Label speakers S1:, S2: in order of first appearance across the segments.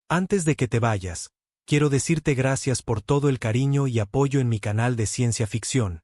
S1: Antes de que te vayas, quiero decirte gracias por todo el cariño y apoyo en mi canal de ciencia ficción.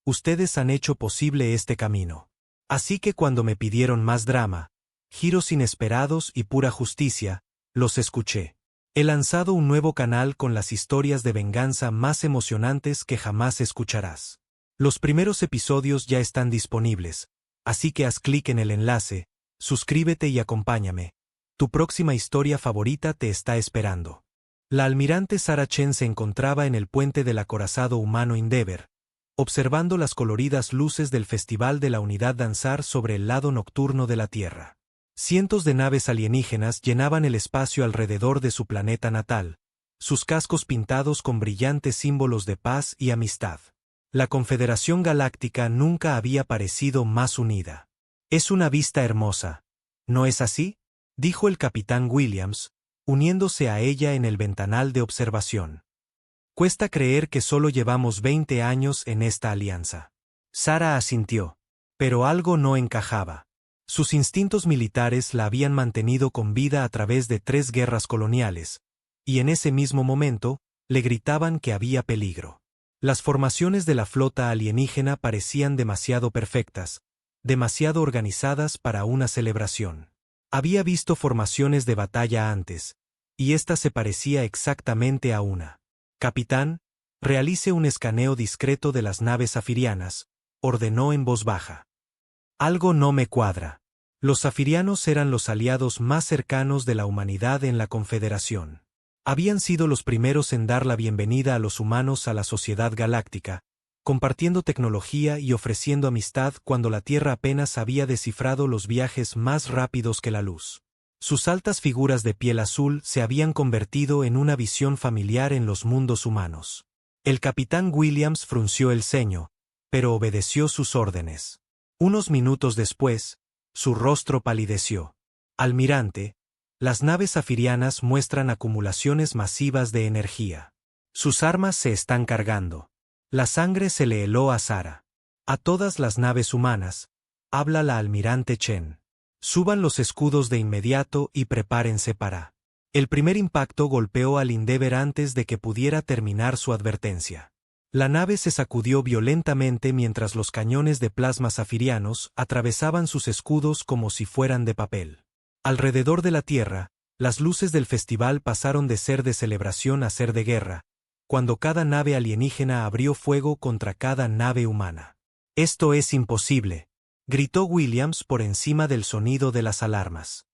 S1: Ustedes han hecho posible este camino. Así que cuando me pidieron más drama, giros inesperados y pura justicia, los escuché. He lanzado un nuevo canal con las historias de venganza más emocionantes que jamás escucharás. Los primeros episodios ya están disponibles, así que haz clic en el enlace, suscríbete y acompáñame. Tu próxima historia favorita te está esperando. La almirante Sarah Chen se encontraba en el puente del acorazado humano Endeavour, observando las coloridas luces del Festival de la Unidad danzar sobre el lado nocturno de la Tierra. Cientos de naves alienígenas llenaban el espacio alrededor de su planeta natal, sus cascos pintados con brillantes símbolos de paz y amistad. La Confederación Galáctica nunca había parecido más unida. Es una vista hermosa, ¿no es así?, dijo el capitán Williams, uniéndose a ella en el ventanal de observación. Cuesta creer que solo llevamos 20 años en esta alianza. Sarah asintió, pero algo no encajaba. Sus instintos militares la habían mantenido con vida a través de 3 guerras coloniales, y en ese mismo momento, le gritaban que había peligro. Las formaciones de la flota alienígena parecían demasiado perfectas, demasiado organizadas para una celebración. Había visto formaciones de batalla antes, y esta se parecía exactamente a una. Capitán, realice un escaneo discreto de las naves zafirianas, ordenó en voz baja. Algo no me cuadra. Los zafirianos eran los aliados más cercanos de la humanidad en la Confederación. Habían sido los primeros en dar la bienvenida a los humanos a la sociedad galáctica, compartiendo tecnología y ofreciendo amistad cuando la Tierra apenas había descifrado los viajes más rápidos que la luz. Sus altas figuras de piel azul se habían convertido en una visión familiar en los mundos humanos. El capitán Williams frunció el ceño, pero obedeció sus órdenes. Unos minutos después, su rostro palideció. Almirante, las naves zafirianas muestran acumulaciones masivas de energía. Sus armas se están cargando. La sangre se le heló a Sarah. A todas las naves humanas, habla la almirante Chen. Suban los escudos de inmediato y prepárense para. El primer impacto golpeó al Endeavour antes de que pudiera terminar su advertencia. La nave se sacudió violentamente mientras los cañones de plasma zafirianos atravesaban sus escudos como si fueran de papel. Alrededor de la Tierra, las luces del festival pasaron de ser de celebración a ser de guerra, cuando cada nave alienígena abrió fuego contra cada nave humana. «Esto es imposible», gritó Williams por encima del sonido de las alarmas.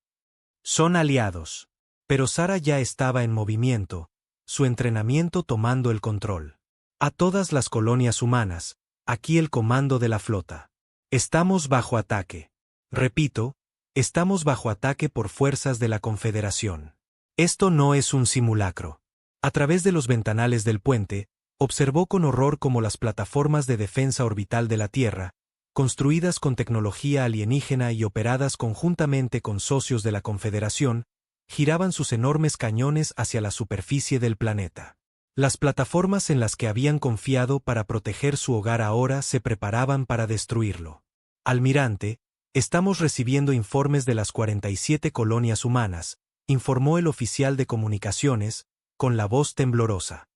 S1: «Son aliados». Pero Sarah ya estaba en movimiento, su entrenamiento tomando el control. «A todas las colonias humanas, aquí el comando de la flota. Estamos bajo ataque. Repito, estamos bajo ataque por fuerzas de la Confederación. Esto no es un simulacro». A través de los ventanales del puente, observó con horror cómo las plataformas de defensa orbital de la Tierra, construidas con tecnología alienígena y operadas conjuntamente con socios de la Confederación, giraban sus enormes cañones hacia la superficie del planeta. Las plataformas en las que habían confiado para proteger su hogar ahora se preparaban para destruirlo. «Almirante, estamos recibiendo informes de las 47 colonias humanas», informó el oficial de comunicaciones, con la voz temblorosa.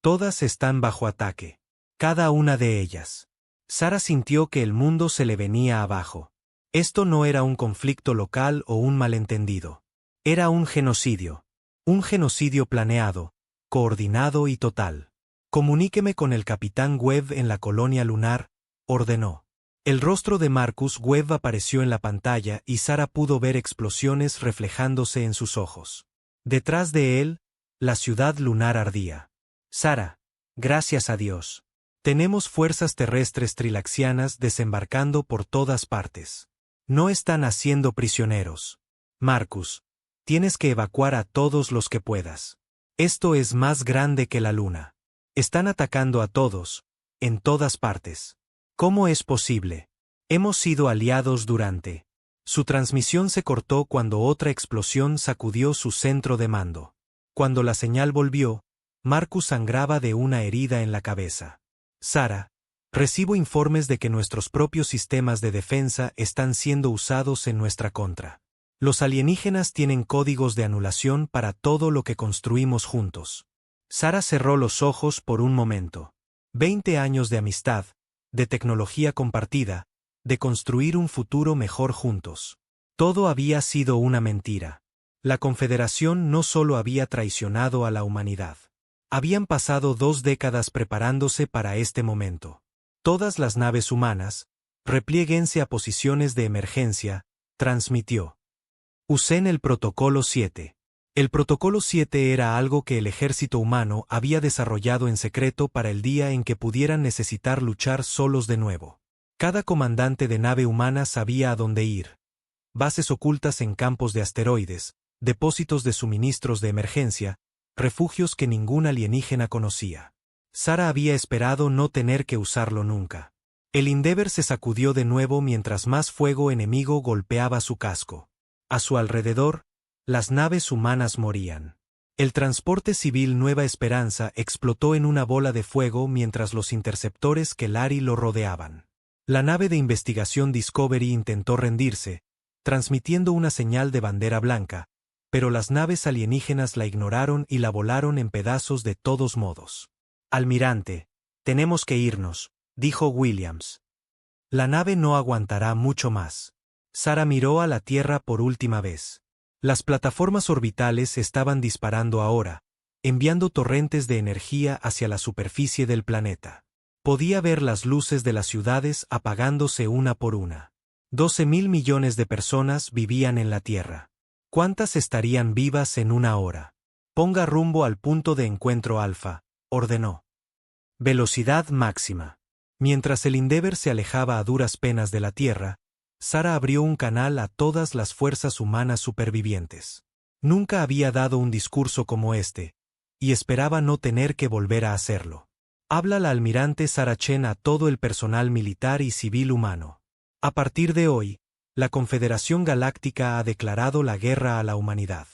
S1: «Todas están bajo ataque. Cada una de ellas». Sarah sintió que el mundo se le venía abajo. Esto no era un conflicto local o un malentendido. Era un genocidio. Un genocidio planeado, coordinado y total. «Comuníqueme con el capitán Webb en la colonia lunar», ordenó. El rostro de Marcus Webb apareció en la pantalla y Sarah pudo ver explosiones reflejándose en sus ojos. Detrás de él, la ciudad lunar ardía. «Sarah, gracias a Dios. Tenemos fuerzas terrestres trilaxianas desembarcando por todas partes. No están haciendo prisioneros. Marcus, tienes que evacuar a todos los que puedas. Esto es más grande que la luna. Están atacando a todos, en todas partes. ¿Cómo es posible? Hemos sido aliados durante». Su transmisión se cortó cuando otra explosión sacudió su centro de mando. Cuando la señal volvió, Marcus sangraba de una herida en la cabeza. «Sarah, recibo informes de que nuestros propios sistemas de defensa están siendo usados en nuestra contra. Los alienígenas tienen códigos de anulación para todo lo que construimos juntos. Sara cerró los ojos por un momento. 20 años de amistad, de tecnología compartida, de construir un futuro mejor juntos. Todo había sido una mentira. La Confederación no solo había traicionado a la humanidad. Habían pasado 2 décadas preparándose para este momento. Todas las naves humanas, replieguense a posiciones de emergencia, transmitió. Usen el Protocolo 7. El Protocolo 7 era algo que el ejército humano había desarrollado en secreto para el día en que pudieran necesitar luchar solos de nuevo. Cada comandante de nave humana sabía a dónde ir. Bases ocultas en campos de asteroides, depósitos de suministros de emergencia, refugios que ningún alienígena conocía. Sara había esperado no tener que usarlo nunca. El Endeavour se sacudió de nuevo mientras más fuego enemigo golpeaba su casco. A su alrededor, las naves humanas morían. El transporte civil Nueva Esperanza explotó en una bola de fuego mientras los interceptores Kelari lo rodeaban. La nave de investigación Discovery intentó rendirse, transmitiendo una señal de bandera blanca, pero las naves alienígenas la ignoraron y la volaron en pedazos de todos modos. Almirante, tenemos que irnos, dijo Williams. La nave no aguantará mucho más. Sara miró a la Tierra por última vez. Las plataformas orbitales estaban disparando ahora, enviando torrentes de energía hacia la superficie del planeta. Podía ver las luces de las ciudades apagándose una por una. 12.000 millones de personas vivían en la Tierra. ¿Cuántas estarían vivas en una hora? Ponga rumbo al punto de encuentro alfa, ordenó. Velocidad máxima. Mientras el Endeavour se alejaba a duras penas de la Tierra, Sara abrió un canal a todas las fuerzas humanas supervivientes. Nunca había dado un discurso como este, y esperaba no tener que volver a hacerlo. Habla la almirante Sara Chen a todo el personal militar y civil humano. A partir de hoy, la Confederación Galáctica ha declarado la guerra a la humanidad.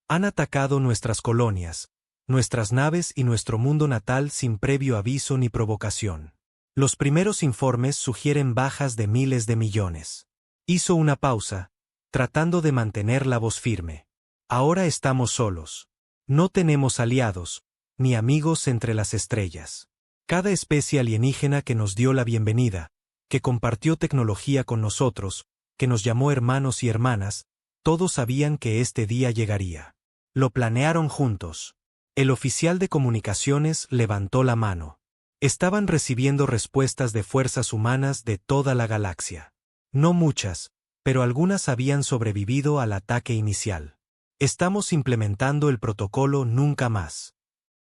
S1: Han atacado nuestras colonias, nuestras naves y nuestro mundo natal sin previo aviso ni provocación. Los primeros informes sugieren bajas de miles de millones. Hizo una pausa, tratando de mantener la voz firme. Ahora estamos solos. No tenemos aliados, ni amigos entre las estrellas. Cada especie alienígena que nos dio la bienvenida, que compartió tecnología con nosotros, que nos llamó hermanos y hermanas, todos sabían que este día llegaría. Lo planearon juntos. El oficial de comunicaciones levantó la mano. Estaban recibiendo respuestas de fuerzas humanas de toda la galaxia. No muchas, pero algunas habían sobrevivido al ataque inicial. Estamos implementando el protocolo Nunca Más.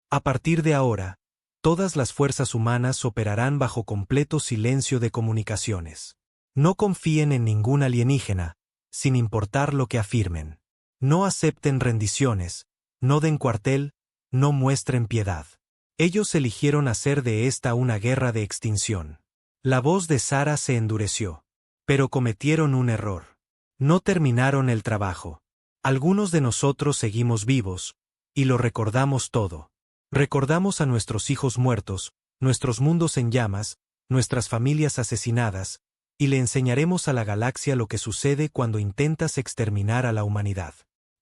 S1: A partir de ahora, todas las fuerzas humanas operarán bajo completo silencio de comunicaciones. No confíen en ningún alienígena, sin importar lo que afirmen. No acepten rendiciones, no den cuartel, no muestren piedad. Ellos eligieron hacer de esta una guerra de extinción. La voz de Sara se endureció. Pero cometieron un error. No terminaron el trabajo. Algunos de nosotros seguimos vivos, y lo recordamos todo. Recordamos a nuestros hijos muertos, nuestros mundos en llamas, nuestras familias asesinadas, y le enseñaremos a la galaxia lo que sucede cuando intentas exterminar a la humanidad.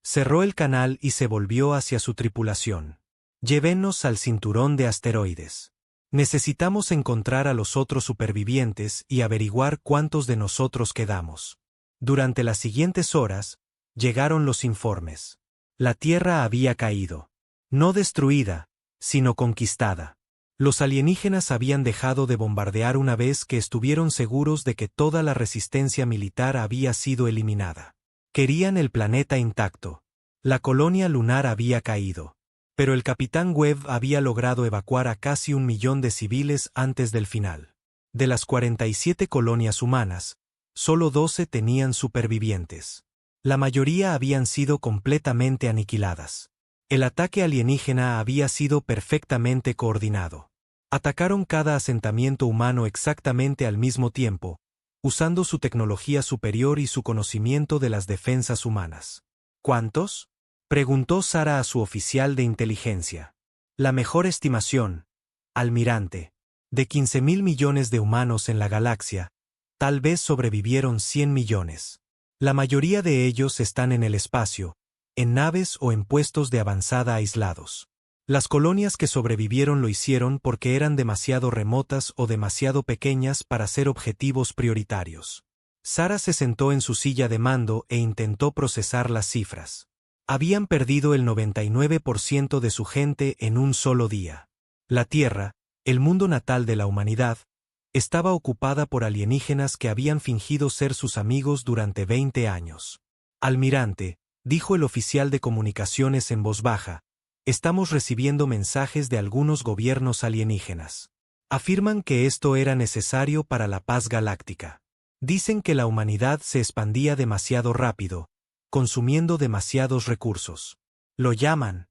S1: Cerró el canal y se volvió hacia su tripulación. Llévenos al cinturón de asteroides. Necesitamos encontrar a los otros supervivientes y averiguar cuántos de nosotros quedamos. Durante las siguientes horas, llegaron los informes. La Tierra había caído. No destruida, sino conquistada. Los alienígenas habían dejado de bombardear una vez que estuvieron seguros de que toda la resistencia militar había sido eliminada. Querían el planeta intacto. La colonia lunar había caído. Pero el capitán Webb había logrado evacuar a casi 1 millón de civiles antes del final. De las 47 colonias humanas, solo 12 tenían supervivientes. La mayoría habían sido completamente aniquiladas. El ataque alienígena había sido perfectamente coordinado. Atacaron cada asentamiento humano exactamente al mismo tiempo, usando su tecnología superior y su conocimiento de las defensas humanas. ¿Cuántos?, preguntó Sara a su oficial de inteligencia. La mejor estimación, almirante, de 15.000 millones de humanos en la galaxia, tal vez sobrevivieron 100 millones. La mayoría de ellos están en el espacio, en naves o en puestos de avanzada aislados. Las colonias que sobrevivieron lo hicieron porque eran demasiado remotas o demasiado pequeñas para ser objetivos prioritarios. Sara se sentó en su silla de mando e intentó procesar las cifras. Habían perdido el 99% de su gente en un solo día. La Tierra, el mundo natal de la humanidad, estaba ocupada por alienígenas que habían fingido ser sus amigos durante 20 años. Almirante, dijo el oficial de comunicaciones en voz baja, estamos recibiendo mensajes de algunos gobiernos alienígenas. Afirman que esto era necesario para la paz galáctica. Dicen que la humanidad se expandía demasiado rápido, consumiendo demasiados recursos. Lo llaman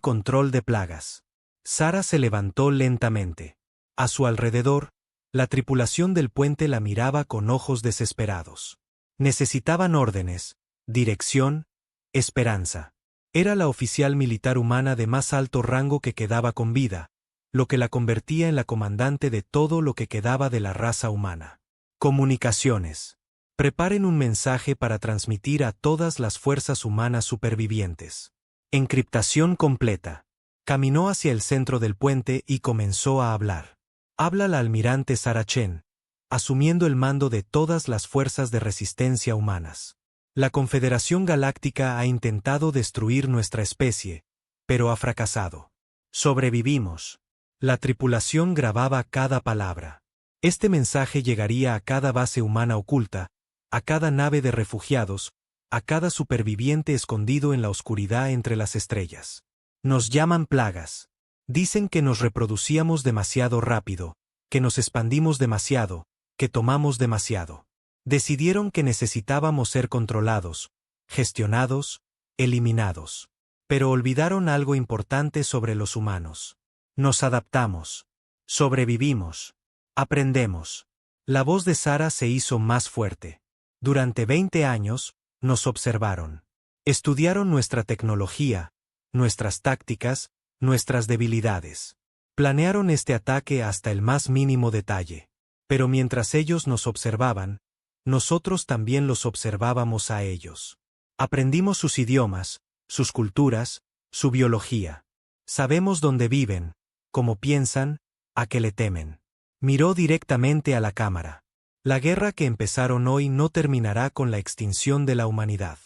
S1: control de plagas. Sara se levantó lentamente. A su alrededor, la tripulación del puente la miraba con ojos desesperados. Necesitaban órdenes, dirección, esperanza. Era la oficial militar humana de más alto rango que quedaba con vida, lo que la convertía en la comandante de todo lo que quedaba de la raza humana. Comunicaciones. Preparen un mensaje para transmitir a todas las fuerzas humanas supervivientes. Encriptación completa. Caminó hacia el centro del puente y comenzó a hablar. Habla la almirante Sara Chen, asumiendo el mando de todas las fuerzas de resistencia humanas. La Confederación Galáctica ha intentado destruir nuestra especie, pero ha fracasado. Sobrevivimos. La tripulación grababa cada palabra. Este mensaje llegaría a cada base humana oculta, a cada nave de refugiados, a cada superviviente escondido en la oscuridad entre las estrellas. Nos llaman plagas. Dicen que nos reproducíamos demasiado rápido, que nos expandimos demasiado, que tomamos demasiado. Decidieron que necesitábamos ser controlados, gestionados, eliminados. Pero olvidaron algo importante sobre los humanos. Nos adaptamos. Sobrevivimos. Aprendemos. La voz de Sara se hizo más fuerte. Durante 20 años, nos observaron. Estudiaron nuestra tecnología, nuestras tácticas, nuestras debilidades. Planearon este ataque hasta el más mínimo detalle. Pero mientras ellos nos observaban, nosotros también los observábamos a ellos. Aprendimos sus idiomas, sus culturas, su biología. Sabemos dónde viven, cómo piensan, a qué le temen. Miró directamente a la cámara. La guerra que empezaron hoy no terminará con la extinción de la humanidad.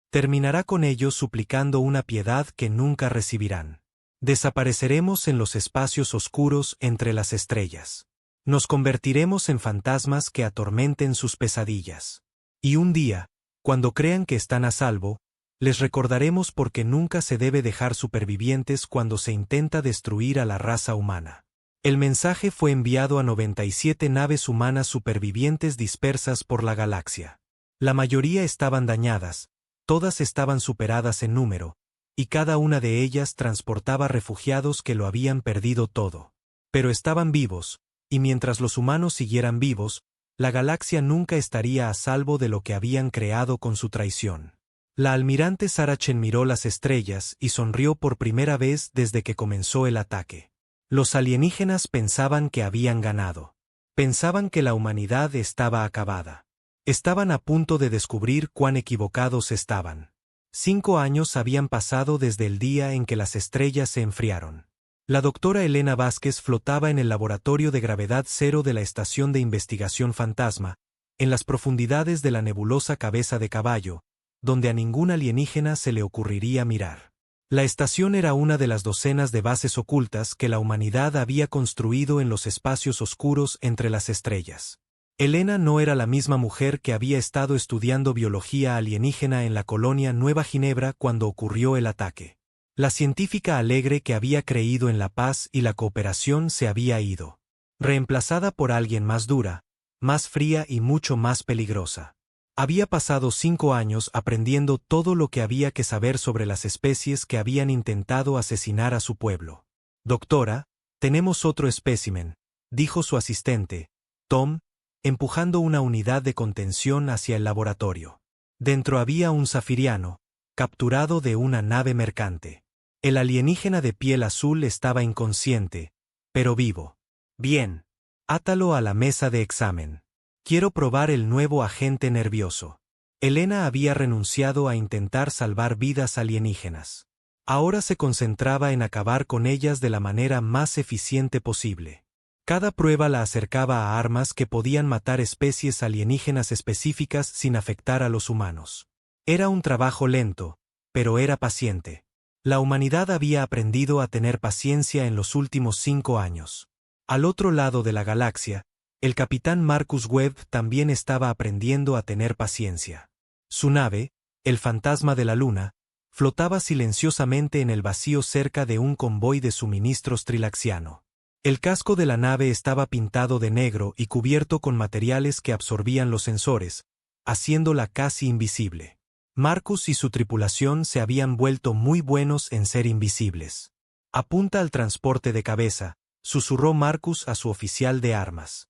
S1: Terminará con ellos suplicando una piedad que nunca recibirán. Desapareceremos en los espacios oscuros entre las estrellas. Nos convertiremos en fantasmas que atormenten sus pesadillas. Y un día, cuando crean que están a salvo, les recordaremos por qué nunca se debe dejar supervivientes cuando se intenta destruir a la raza humana. El mensaje fue enviado a 97 naves humanas supervivientes dispersas por la galaxia. La mayoría estaban dañadas, todas estaban superadas en número, y cada una de ellas transportaba refugiados que lo habían perdido todo. Pero estaban vivos, y mientras los humanos siguieran vivos, la galaxia nunca estaría a salvo de lo que habían creado con su traición. La almirante Sara Chen miró las estrellas y sonrió por primera vez desde que comenzó el ataque. Los alienígenas pensaban que habían ganado. Pensaban que la humanidad estaba acabada. Estaban a punto de descubrir cuán equivocados estaban. 5 años habían pasado desde el día en que las estrellas se enfriaron. La doctora Elena Vázquez flotaba en el laboratorio de gravedad cero de la Estación de Investigación Fantasma, en las profundidades de la nebulosa Cabeza de Caballo, donde a ningún alienígena se le ocurriría mirar. La estación era una de las docenas de bases ocultas que la humanidad había construido en los espacios oscuros entre las estrellas. Elena no era la misma mujer que había estado estudiando biología alienígena en la colonia Nueva Ginebra cuando ocurrió el ataque. La científica alegre que había creído en la paz y la cooperación se había ido, reemplazada por alguien más dura, más fría y mucho más peligrosa. Había pasado 5 años aprendiendo todo lo que había que saber sobre las especies que habían intentado asesinar a su pueblo. Doctora, tenemos otro espécimen, dijo su asistente, Tom, empujando una unidad de contención hacia el laboratorio. Dentro había un zafiriano, capturado de una nave mercante. El alienígena de piel azul estaba inconsciente, pero vivo. Bien. Átalo a la mesa de examen. Quiero probar el nuevo agente nervioso. Elena había renunciado a intentar salvar vidas alienígenas. Ahora se concentraba en acabar con ellas de la manera más eficiente posible. Cada prueba la acercaba a armas que podían matar especies alienígenas específicas sin afectar a los humanos. Era un trabajo lento, pero era paciente. La humanidad había aprendido a tener paciencia en los últimos 5 años. Al otro lado de la galaxia, el capitán Marcus Webb también estaba aprendiendo a tener paciencia. Su nave, el Fantasma de la Luna, flotaba silenciosamente en el vacío cerca de un convoy de suministros trilaxiano. El casco de la nave estaba pintado de negro y cubierto con materiales que absorbían los sensores, haciéndola casi invisible. Marcus y su tripulación se habían vuelto muy buenos en ser invisibles. «Apunta al transporte de cabeza», susurró Marcus a su oficial de armas.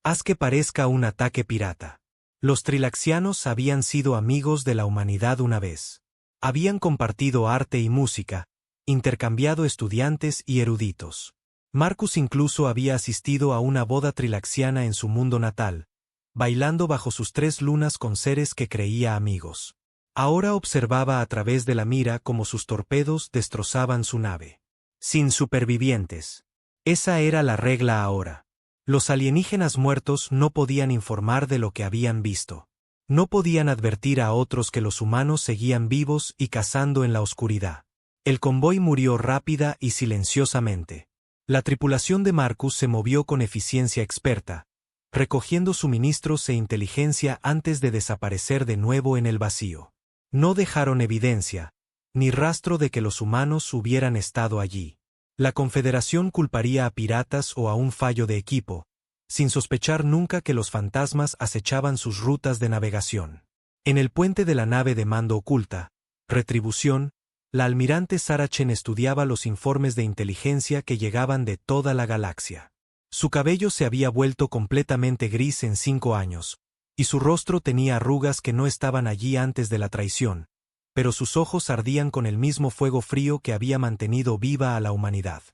S1: «Haz que parezca un ataque pirata». Los trilaxianos habían sido amigos de la humanidad una vez. Habían compartido arte y música, intercambiado estudiantes y eruditos. Marcus incluso había asistido a una boda trilaxiana en su mundo natal, bailando bajo sus 3 lunas con seres que creía amigos. Ahora observaba a través de la mira cómo sus torpedos destrozaban su nave. Sin supervivientes. Esa era la regla ahora. Los alienígenas muertos no podían informar de lo que habían visto. No podían advertir a otros que los humanos seguían vivos y cazando en la oscuridad. El convoy murió rápida y silenciosamente. La tripulación de Marcus se movió con eficiencia experta, recogiendo suministros e inteligencia antes de desaparecer de nuevo en el vacío. No dejaron evidencia, ni rastro de que los humanos hubieran estado allí. La Confederación culparía a piratas o a un fallo de equipo, sin sospechar nunca que los fantasmas acechaban sus rutas de navegación. En el puente de la nave de mando oculta, Retribución, la almirante Sarah Chen estudiaba los informes de inteligencia que llegaban de toda la galaxia. Su cabello se había vuelto completamente gris en 5 años, y su rostro tenía arrugas que no estaban allí antes de la traición, pero sus ojos ardían con el mismo fuego frío que había mantenido viva a la humanidad.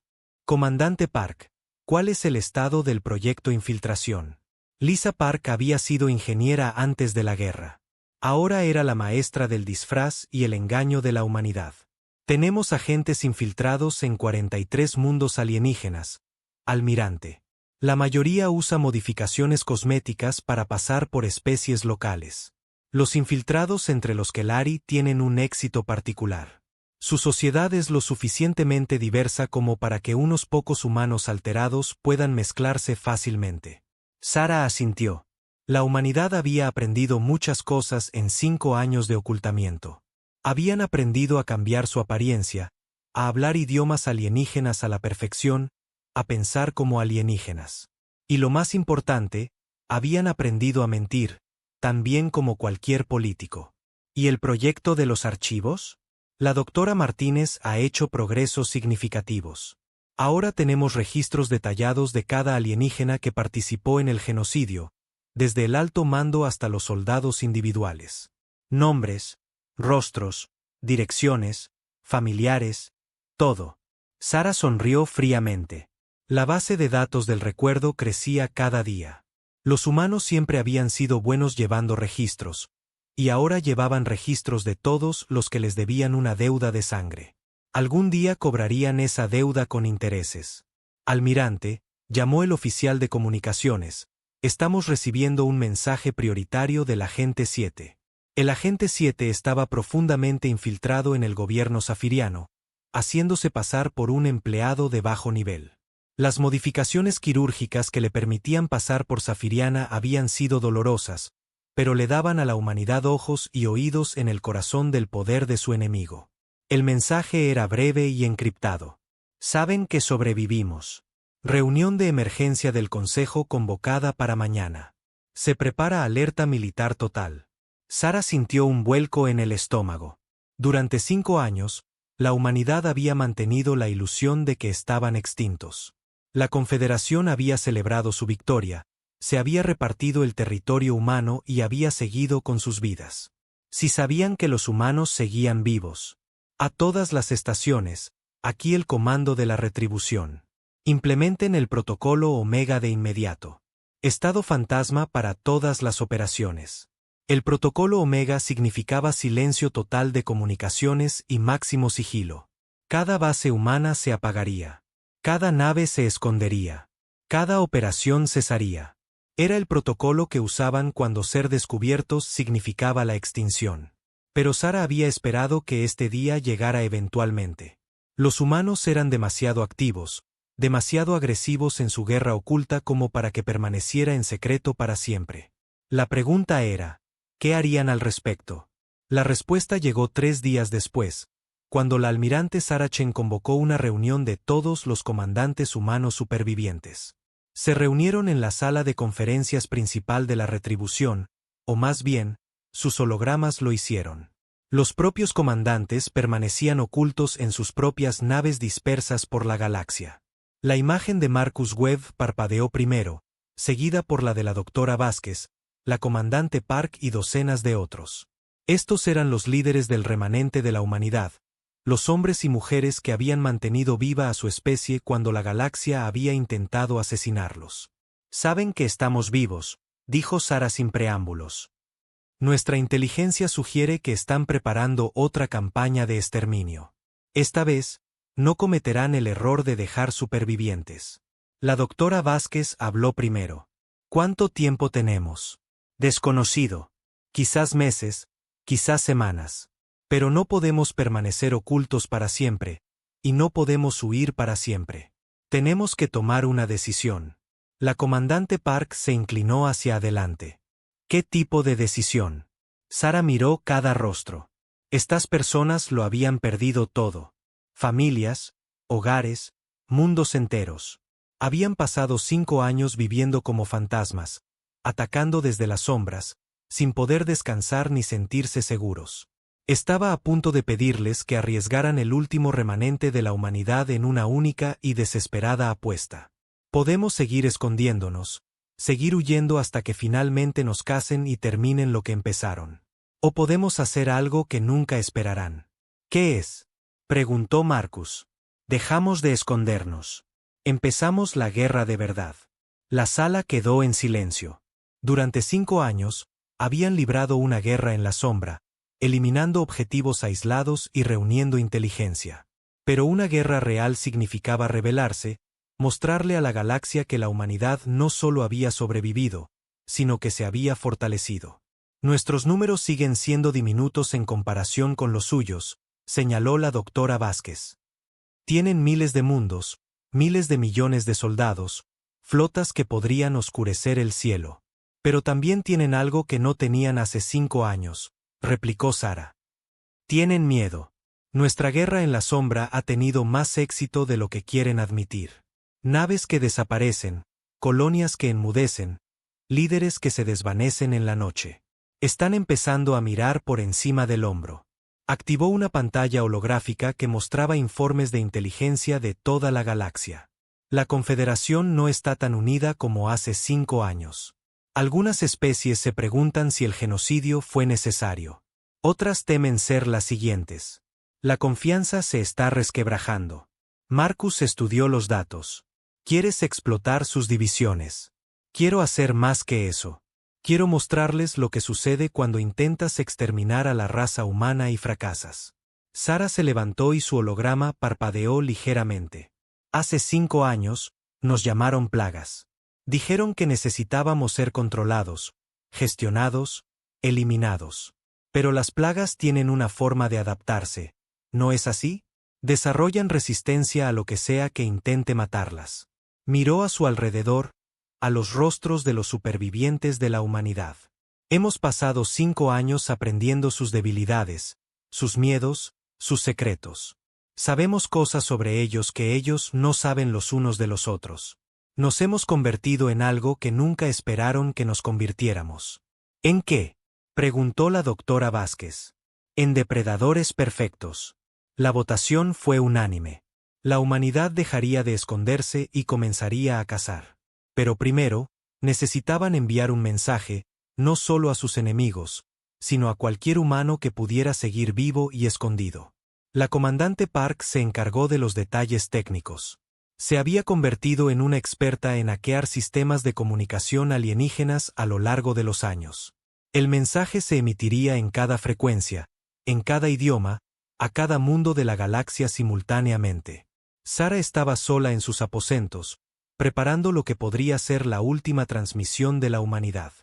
S1: Comandante Park, ¿cuál es el estado del proyecto Infiltración? Lisa Park había sido ingeniera antes de la guerra. Ahora era la maestra del disfraz y el engaño de la humanidad. Tenemos agentes infiltrados en 43 mundos alienígenas, almirante. La mayoría usa modificaciones cosméticas para pasar por especies locales. Los infiltrados entre los Kelari tienen un éxito particular. Su sociedad es lo suficientemente diversa como para que unos pocos humanos alterados puedan mezclarse fácilmente. Sarah asintió. La humanidad había aprendido muchas cosas en 5 años de ocultamiento. Habían aprendido a cambiar su apariencia, a hablar idiomas alienígenas a la perfección, a pensar como alienígenas. Y lo más importante, habían aprendido a mentir, tan bien como cualquier político. ¿Y el proyecto de los archivos? La doctora Martínez ha hecho progresos significativos. Ahora tenemos registros detallados de cada alienígena que participó en el genocidio, desde el alto mando hasta los soldados individuales. Nombres, rostros, direcciones, familiares, todo. Sarah sonrió fríamente. La base de datos del recuerdo crecía cada día. Los humanos siempre habían sido buenos llevando registros, y ahora llevaban registros de todos los que les debían una deuda de sangre. Algún día cobrarían esa deuda con intereses. Almirante, llamó el oficial de comunicaciones. Estamos recibiendo un mensaje prioritario del agente 7. El agente 7 estaba profundamente infiltrado en el gobierno safiriano, haciéndose pasar por un empleado de bajo nivel. Las modificaciones quirúrgicas que le permitían pasar por safiriana habían sido dolorosas, pero le daban a la humanidad ojos y oídos en el corazón del poder de su enemigo. El mensaje era breve y encriptado. Saben que sobrevivimos. Reunión de emergencia del Consejo convocada para mañana. Se prepara alerta militar total. Sarah sintió un vuelco en el estómago. Durante 5 años, la humanidad había mantenido la ilusión de que estaban extintos. La Confederación había celebrado su victoria, se había repartido el territorio humano y había seguido con sus vidas. Si sabían que los humanos seguían vivos. A todas las estaciones, aquí el comando de la retribución. Implementen el protocolo Omega de inmediato. Estado fantasma para todas las operaciones. El protocolo Omega significaba silencio total de comunicaciones y máximo sigilo. Cada base humana se apagaría. Cada nave se escondería. Cada operación cesaría. Era el protocolo que usaban cuando ser descubiertos significaba la extinción. Pero Sara había esperado que este día llegara eventualmente. Los humanos eran demasiado activos, demasiado agresivos en su guerra oculta como para que permaneciera en secreto para siempre. La pregunta era, ¿qué harían al respecto? La respuesta llegó 3 días después, cuando la almirante Sarachen convocó una reunión de todos los comandantes humanos supervivientes. Se reunieron en la sala de conferencias principal de la Retribución, o más bien, sus hologramas lo hicieron. Los propios comandantes permanecían ocultos en sus propias naves dispersas por la galaxia. La imagen de Marcus Webb parpadeó primero, seguida por la de la doctora Vázquez, la comandante Park y docenas de otros. Estos eran los líderes del remanente de la humanidad, los hombres y mujeres que habían mantenido viva a su especie cuando la galaxia había intentado asesinarlos. «Saben que estamos vivos», dijo Sara sin preámbulos. «Nuestra inteligencia sugiere que están preparando otra campaña de exterminio. Esta vez, no cometerán el error de dejar supervivientes». La doctora Vázquez habló primero. «¿Cuánto tiempo tenemos?» «Desconocido. Quizás meses, quizás semanas. Pero no podemos permanecer ocultos para siempre, y no podemos huir para siempre. Tenemos que tomar una decisión». La comandante Park se inclinó hacia adelante. «¿Qué tipo de decisión?» Sara miró cada rostro. Estas personas lo habían perdido todo. Familias, hogares, mundos enteros. Habían pasado 5 años viviendo como fantasmas, atacando desde las sombras, sin poder descansar ni sentirse seguros. Estaba a punto de pedirles que arriesgaran el último remanente de la humanidad en una única y desesperada apuesta. Podemos seguir escondiéndonos, seguir huyendo hasta que finalmente nos casen y terminen lo que empezaron. O podemos hacer algo que nunca esperarán. ¿Qué es?, preguntó Marcus. Dejamos de escondernos. Empezamos la guerra de verdad. La sala quedó en silencio. Durante 5 años, habían librado una guerra en la sombra, eliminando objetivos aislados y reuniendo inteligencia. Pero una guerra real significaba rebelarse, mostrarle a la galaxia que la humanidad no solo había sobrevivido, sino que se había fortalecido. «Nuestros números siguen siendo diminutos en comparación con los suyos», señaló la doctora Vázquez. «Tienen miles de mundos, miles de millones de soldados, flotas que podrían oscurecer el cielo. Pero también tienen algo que no tenían hace 5 años», replicó Sara. «Tienen miedo. Nuestra guerra en la sombra ha tenido más éxito de lo que quieren admitir. Naves que desaparecen, colonias que enmudecen, líderes que se desvanecen en la noche. Están empezando a mirar por encima del hombro». Activó una pantalla holográfica que mostraba informes de inteligencia de toda la galaxia. La Confederación no está tan unida como hace 5 años. Algunas especies se preguntan si el genocidio fue necesario. Otras temen ser las siguientes. La confianza se está resquebrajando. Marcus estudió los datos. Quieres explotar sus divisiones. Quiero hacer más que eso. Quiero mostrarles lo que sucede cuando intentas exterminar a la raza humana y fracasas. Sara se levantó y su holograma parpadeó ligeramente. Hace 5 años, nos llamaron plagas. Dijeron que necesitábamos ser controlados, gestionados, eliminados. Pero las plagas tienen una forma de adaptarse, ¿no es así? Desarrollan resistencia a lo que sea que intente matarlas. Miró a su alrededor, a los rostros de los supervivientes de la humanidad. Hemos pasado 5 años aprendiendo sus debilidades, sus miedos, sus secretos. Sabemos cosas sobre ellos que ellos no saben los unos de los otros. Nos hemos convertido en algo que nunca esperaron que nos convirtiéramos. ¿En qué?, preguntó la doctora Vázquez. En depredadores perfectos. La votación fue unánime. La humanidad dejaría de esconderse y comenzaría a cazar. Pero primero, necesitaban enviar un mensaje, no solo a sus enemigos, sino a cualquier humano que pudiera seguir vivo y escondido. La comandante Park se encargó de los detalles técnicos. Se había convertido en una experta en hackear sistemas de comunicación alienígenas a lo largo de los años. El mensaje se emitiría en cada frecuencia, en cada idioma, a cada mundo de la galaxia simultáneamente. Sara estaba sola en sus aposentos, preparando lo que podría ser la última transmisión de la humanidad.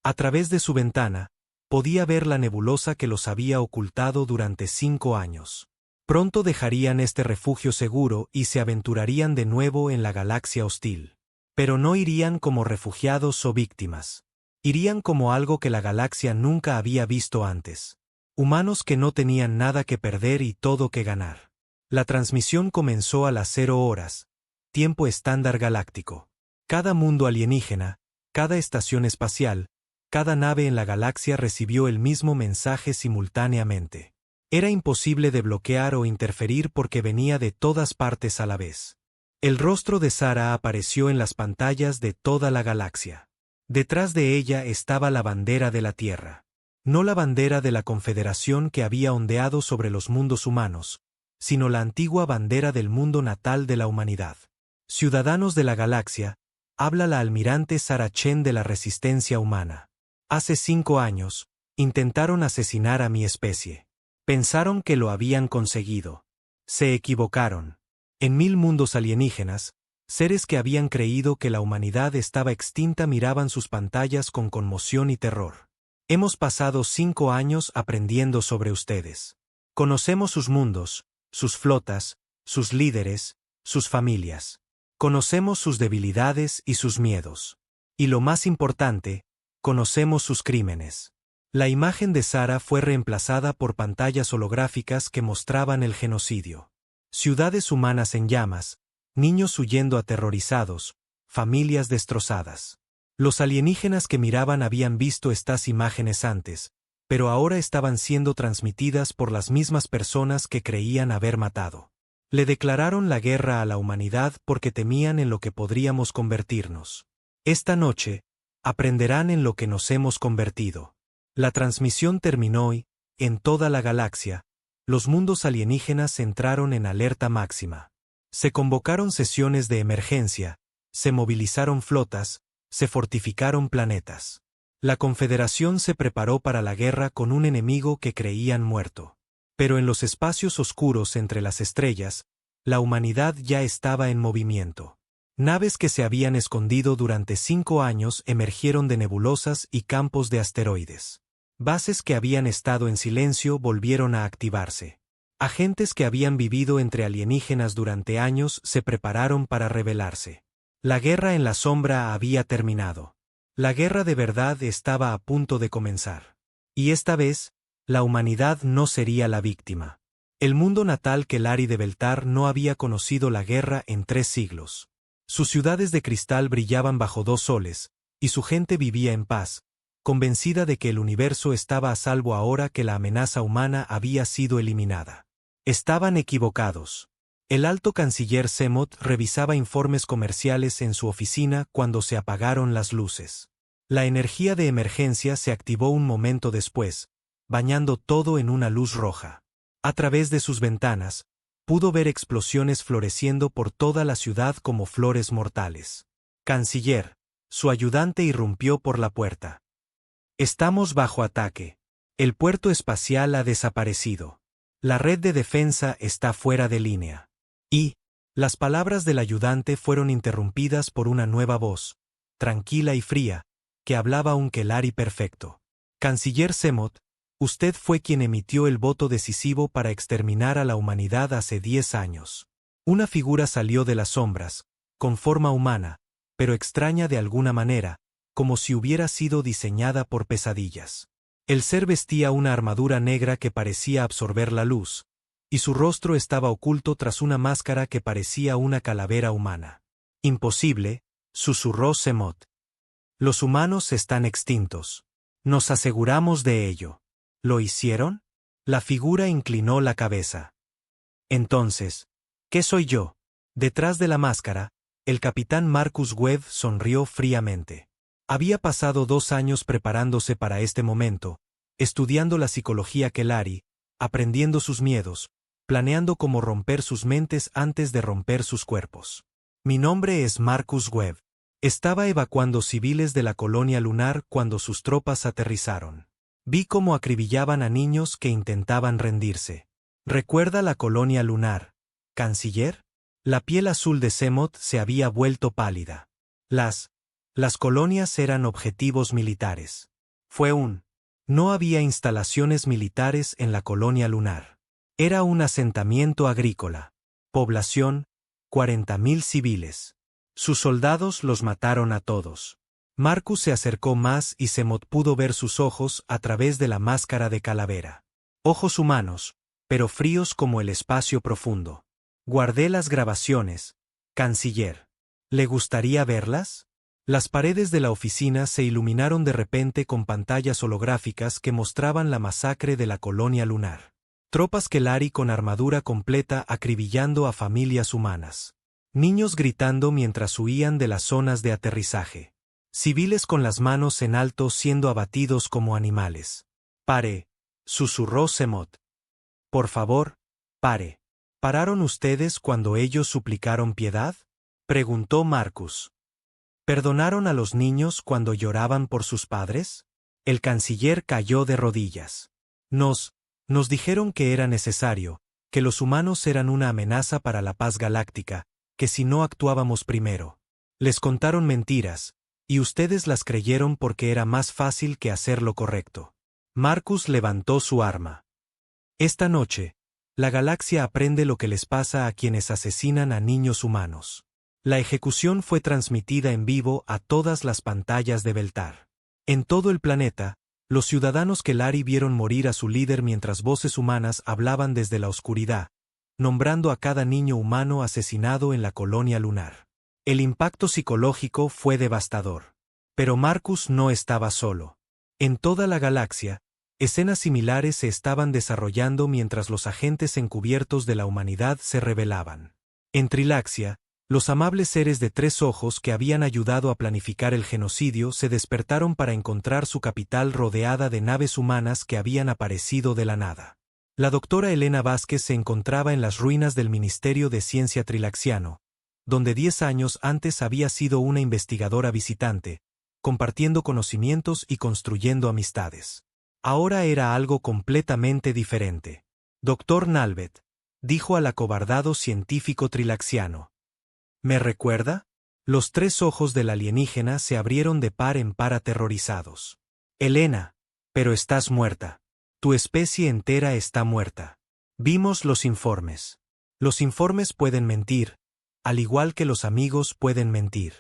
S1: A través de su ventana, podía ver la nebulosa que los había ocultado durante 5 años. Pronto dejarían este refugio seguro y se aventurarían de nuevo en la galaxia hostil. Pero no irían como refugiados o víctimas. Irían como algo que la galaxia nunca había visto antes. Humanos que no tenían nada que perder y todo que ganar. La transmisión comenzó a las 0 horas, tiempo estándar galáctico. Cada mundo alienígena, cada estación espacial, cada nave en la galaxia recibió el mismo mensaje simultáneamente. Era imposible de bloquear o interferir porque venía de todas partes a la vez. El rostro de Sara apareció en las pantallas de toda la galaxia. Detrás de ella estaba la bandera de la Tierra. No la bandera de la Confederación que había ondeado sobre los mundos humanos, sino la antigua bandera del mundo natal de la humanidad. Ciudadanos de la galaxia, habla la almirante Sara Chen de la resistencia humana. Hace 5 años, intentaron asesinar a mi especie. Pensaron que lo habían conseguido. Se equivocaron. En 1000 mundos alienígenas, seres que habían creído que la humanidad estaba extinta miraban sus pantallas con conmoción y terror. Hemos pasado 5 años aprendiendo sobre ustedes. Conocemos sus mundos, sus flotas, sus líderes, sus familias. Conocemos sus debilidades y sus miedos. Y lo más importante, conocemos sus crímenes. La imagen de Sara fue reemplazada por pantallas holográficas que mostraban el genocidio. Ciudades humanas en llamas, niños huyendo aterrorizados, familias destrozadas. Los alienígenas que miraban habían visto estas imágenes antes, pero ahora estaban siendo transmitidas por las mismas personas que creían haber matado. Le declararon la guerra a la humanidad porque temían en lo que podríamos convertirnos. Esta noche, aprenderán en lo que nos hemos convertido. La transmisión terminó y, en toda la galaxia, los mundos alienígenas entraron en alerta máxima. Se convocaron sesiones de emergencia, se movilizaron flotas, se fortificaron planetas. La Confederación se preparó para la guerra con un enemigo que creían muerto. Pero en los espacios oscuros entre las estrellas, la humanidad ya estaba en movimiento. Naves que se habían escondido durante 5 años emergieron de nebulosas y campos de asteroides. Bases que habían estado en silencio volvieron a activarse. Agentes que habían vivido entre alienígenas durante años se prepararon para rebelarse. La guerra en la sombra había terminado. La guerra de verdad estaba a punto de comenzar. Y esta vez, la humanidad no sería la víctima. El mundo natal Kelari de Beltar no había conocido la guerra en 3 siglos. Sus ciudades de cristal brillaban bajo 2 soles, y su gente vivía en paz, convencida de que el universo estaba a salvo ahora que la amenaza humana había sido eliminada. Estaban equivocados. El alto canciller Semot revisaba informes comerciales en su oficina cuando se apagaron las luces. La energía de emergencia se activó un momento después, bañando todo en una luz roja. A través de sus ventanas, pudo ver explosiones floreciendo por toda la ciudad como flores mortales. Canciller, su ayudante irrumpió por la puerta. Estamos bajo ataque. El puerto espacial ha desaparecido. La red de defensa está fuera de línea. Y, las palabras del ayudante fueron interrumpidas por una nueva voz, tranquila y fría, que hablaba un Kelari perfecto. Canciller Semot, usted fue quien emitió el voto decisivo para exterminar a la humanidad hace 10 años. Una figura salió de las sombras, con forma humana, pero extraña de alguna manera, como si hubiera sido diseñada por pesadillas. El ser vestía una armadura negra que parecía absorber la luz, y su rostro estaba oculto tras una máscara que parecía una calavera humana. Imposible, susurró Semot. Los humanos están extintos. Nos aseguramos de ello. ¿Lo hicieron? La figura inclinó la cabeza. Entonces, ¿qué soy yo? Detrás de la máscara, el capitán Marcus Webb sonrió fríamente. Había pasado 2 años preparándose para este momento, estudiando la psicología Kelari, aprendiendo sus miedos, planeando cómo romper sus mentes antes de romper sus cuerpos. Mi nombre es Marcus Webb. Estaba evacuando civiles de la colonia lunar cuando sus tropas aterrizaron. Vi cómo acribillaban a niños que intentaban rendirse. ¿Recuerda la colonia lunar, canciller? La piel azul de Semot se había vuelto pálida. Las colonias eran objetivos militares. No había instalaciones militares en la colonia lunar. Era un asentamiento agrícola. Población, 40.000 civiles. Sus soldados los mataron a todos. Marcus se acercó más y Semot pudo ver sus ojos a través de la máscara de calavera. Ojos humanos, pero fríos como el espacio profundo. Guardé las grabaciones, canciller. ¿Le gustaría verlas? Las paredes de la oficina se iluminaron de repente con pantallas holográficas que mostraban la masacre de la colonia lunar. Tropas Kelari con armadura completa acribillando a familias humanas. Niños gritando mientras huían de las zonas de aterrizaje. Civiles con las manos en alto siendo abatidos como animales. «Pare», susurró Semot. «Por favor, pare». ¿Pararon ustedes cuando ellos suplicaron piedad?, preguntó Marcus. ¿Perdonaron a los niños cuando lloraban por sus padres? El canciller cayó de rodillas. Nos dijeron que era necesario, que los humanos eran una amenaza para la paz galáctica, que si no actuábamos primero. Les contaron mentiras, y ustedes las creyeron porque era más fácil que hacer lo correcto. Marcus levantó su arma. Esta noche, la galaxia aprende lo que les pasa a quienes asesinan a niños humanos. La ejecución fue transmitida en vivo a todas las pantallas de Beltar. En todo el planeta, los ciudadanos Kelari vieron morir a su líder mientras voces humanas hablaban desde la oscuridad, nombrando a cada niño humano asesinado en la colonia lunar. El impacto psicológico fue devastador. Pero Marcus no estaba solo. En toda la galaxia, escenas similares se estaban desarrollando mientras los agentes encubiertos de la humanidad se rebelaban. En Trilaxia, los amables seres de 3 ojos que habían ayudado a planificar el genocidio se despertaron para encontrar su capital rodeada de naves humanas que habían aparecido de la nada. La doctora Elena Vázquez se encontraba en las ruinas del Ministerio de Ciencia Trilaxiano, donde 10 años antes había sido una investigadora visitante, compartiendo conocimientos y construyendo amistades. Ahora era algo completamente diferente. «Doctor Nalvet», dijo al acobardado científico trilaxiano. «¿Me recuerda?» Los 3 ojos del alienígena se abrieron de par en par aterrorizados. «Elena, pero estás muerta. Tu especie entera está muerta. Vimos los informes. Los informes pueden mentir, al igual que los amigos pueden mentir».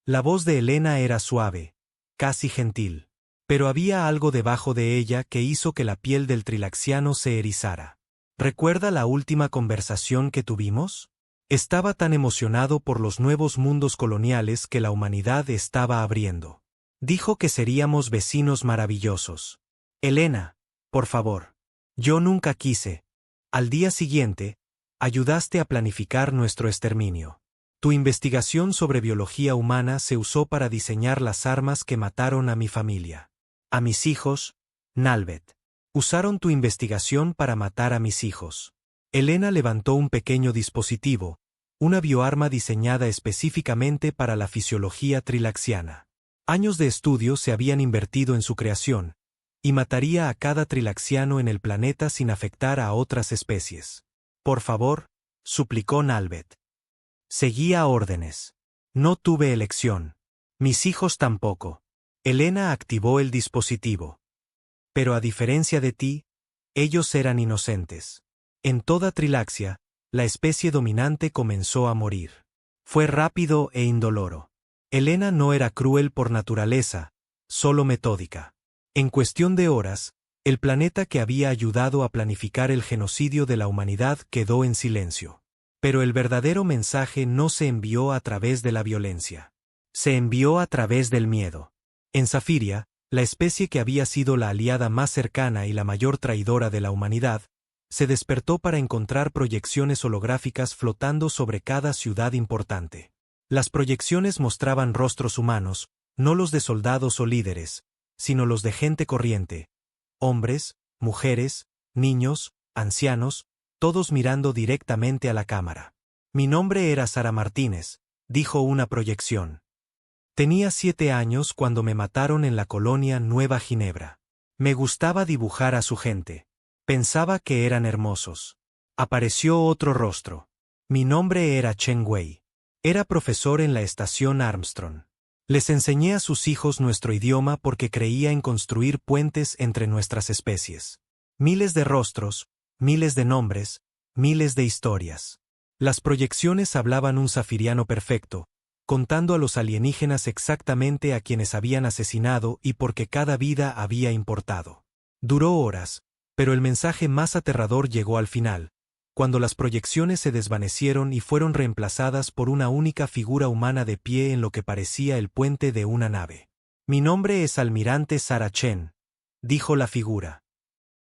S1: La voz de Elena era suave, casi gentil. Pero había algo debajo de ella que hizo que la piel del trilaxiano se erizara. ¿Recuerda la última conversación que tuvimos? Estaba tan emocionado por los nuevos mundos coloniales que la humanidad estaba abriendo. Dijo que seríamos vecinos maravillosos. Elena, por favor. Yo nunca quise. Al día siguiente, ayudaste a planificar nuestro exterminio. Tu investigación sobre biología humana se usó para diseñar las armas que mataron a mi familia. A mis hijos, Nalvet. Usaron tu investigación para matar a mis hijos. Elena levantó un pequeño dispositivo, una bioarma diseñada específicamente para la fisiología trilaxiana. Años de estudio se habían invertido en su creación, y mataría a cada trilaxiano en el planeta sin afectar a otras especies. Por favor, suplicó Nalvet. Seguía órdenes. No tuve elección. Mis hijos tampoco. Elena activó el dispositivo. Pero a diferencia de ti, ellos eran inocentes. En toda Trilaxia, la especie dominante comenzó a morir. Fue rápido e indoloro. Elena no era cruel por naturaleza, solo metódica. En cuestión de horas, el planeta que había ayudado a planificar el genocidio de la humanidad quedó en silencio. Pero el verdadero mensaje no se envió a través de la violencia. Se envió a través del miedo. En Zafiria, la especie que había sido la aliada más cercana y la mayor traidora de la humanidad, se despertó para encontrar proyecciones holográficas flotando sobre cada ciudad importante. Las proyecciones mostraban rostros humanos, no los de soldados o líderes, sino los de gente corriente, hombres, mujeres, niños, ancianos, todos mirando directamente a la cámara. Mi nombre era Sara Martínez, dijo una proyección. Tenía 7 años cuando me mataron en la colonia Nueva Ginebra. Me gustaba dibujar a su gente. Pensaba que eran hermosos. Apareció otro rostro. Mi nombre era Chen Wei. Era profesor en la estación Armstrong. Les enseñé a sus hijos nuestro idioma porque creía en construir puentes entre nuestras especies. Miles de rostros, miles de nombres, miles de historias. Las proyecciones hablaban un zafiriano perfecto, contando a los alienígenas exactamente a quienes habían asesinado y por qué cada vida había importado. Duró horas, pero el mensaje más aterrador llegó al final, cuando las proyecciones se desvanecieron y fueron reemplazadas por una única figura humana de pie en lo que parecía el puente de una nave. Mi nombre es Almirante Sarah Chen, dijo la figura.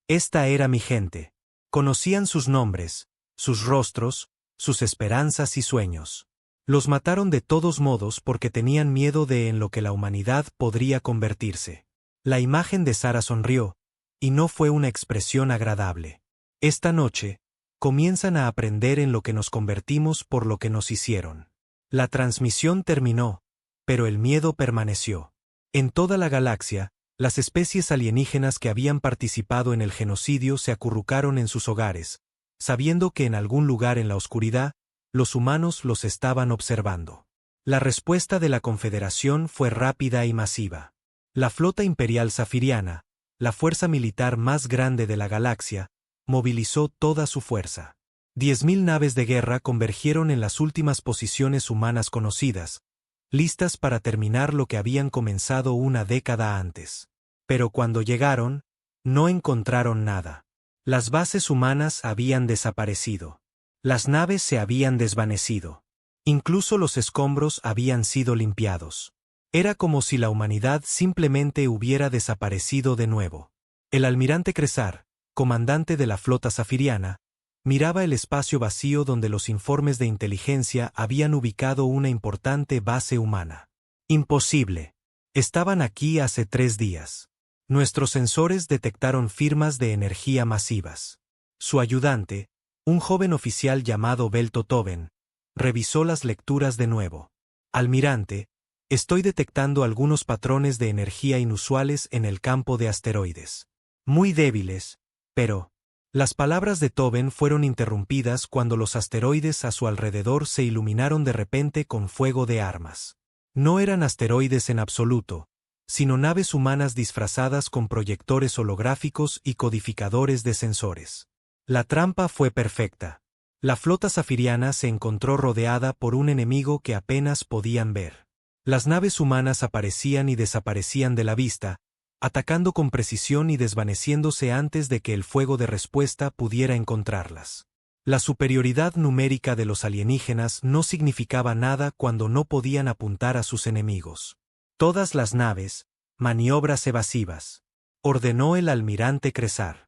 S1: Esta era mi gente. Conocían sus nombres, sus rostros, sus esperanzas y sueños. Los mataron de todos modos porque tenían miedo de en lo que la humanidad podría convertirse. La imagen de Sara sonrió, y no fue una expresión agradable. Esta noche, comienzan a aprender en lo que nos convertimos por lo que nos hicieron. La transmisión terminó, pero el miedo permaneció. En toda la galaxia, las especies alienígenas que habían participado en el genocidio se acurrucaron en sus hogares, sabiendo que en algún lugar en la oscuridad, los humanos los estaban observando. La respuesta de la Confederación fue rápida y masiva. La flota imperial zafiriana, la fuerza militar más grande de la galaxia, movilizó toda su fuerza. 10.000 naves de guerra convergieron en las últimas posiciones humanas conocidas, listas para terminar lo que habían comenzado una década antes. Pero cuando llegaron, no encontraron nada. Las bases humanas habían desaparecido. Las naves se habían desvanecido. Incluso los escombros habían sido limpiados. Era como si la humanidad simplemente hubiera desaparecido de nuevo. El almirante Cresar, comandante de la flota zafiriana, miraba el espacio vacío donde los informes de inteligencia habían ubicado una importante base humana. Imposible. Estaban aquí hace 3 días. Nuestros sensores detectaron firmas de energía masivas. Su ayudante, un joven oficial llamado Belto Toben, revisó las lecturas de nuevo. Almirante, estoy detectando algunos patrones de energía inusuales en el campo de asteroides. Muy débiles, pero... Las palabras de Toben fueron interrumpidas cuando los asteroides a su alrededor se iluminaron de repente con fuego de armas. No eran asteroides en absoluto, sino naves humanas disfrazadas con proyectores holográficos y codificadores de sensores. La trampa fue perfecta. La flota zafiriana se encontró rodeada por un enemigo que apenas podían ver. Las naves humanas aparecían y desaparecían de la vista, atacando con precisión y desvaneciéndose antes de que el fuego de respuesta pudiera encontrarlas. La superioridad numérica de los alienígenas no significaba nada cuando no podían apuntar a sus enemigos. Todas las naves, maniobras evasivas, ordenó el almirante Cresar.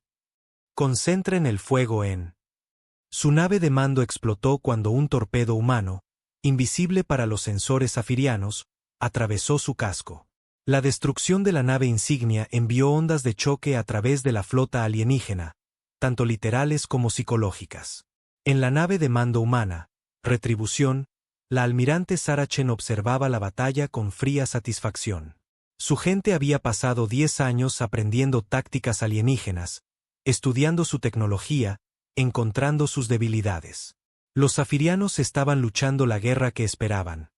S1: Concentren el fuego en... Su nave de mando explotó cuando un torpedo humano, invisible para los sensores zafirianos, atravesó su casco. La destrucción de la nave insignia envió ondas de choque a través de la flota alienígena, tanto literales como psicológicas. En la nave de mando humana, Retribución, la almirante Sarah Chen observaba la batalla con fría satisfacción. Su gente había pasado 10 años aprendiendo tácticas alienígenas, estudiando su tecnología, encontrando sus debilidades. Los zafirianos estaban luchando la guerra que esperaban.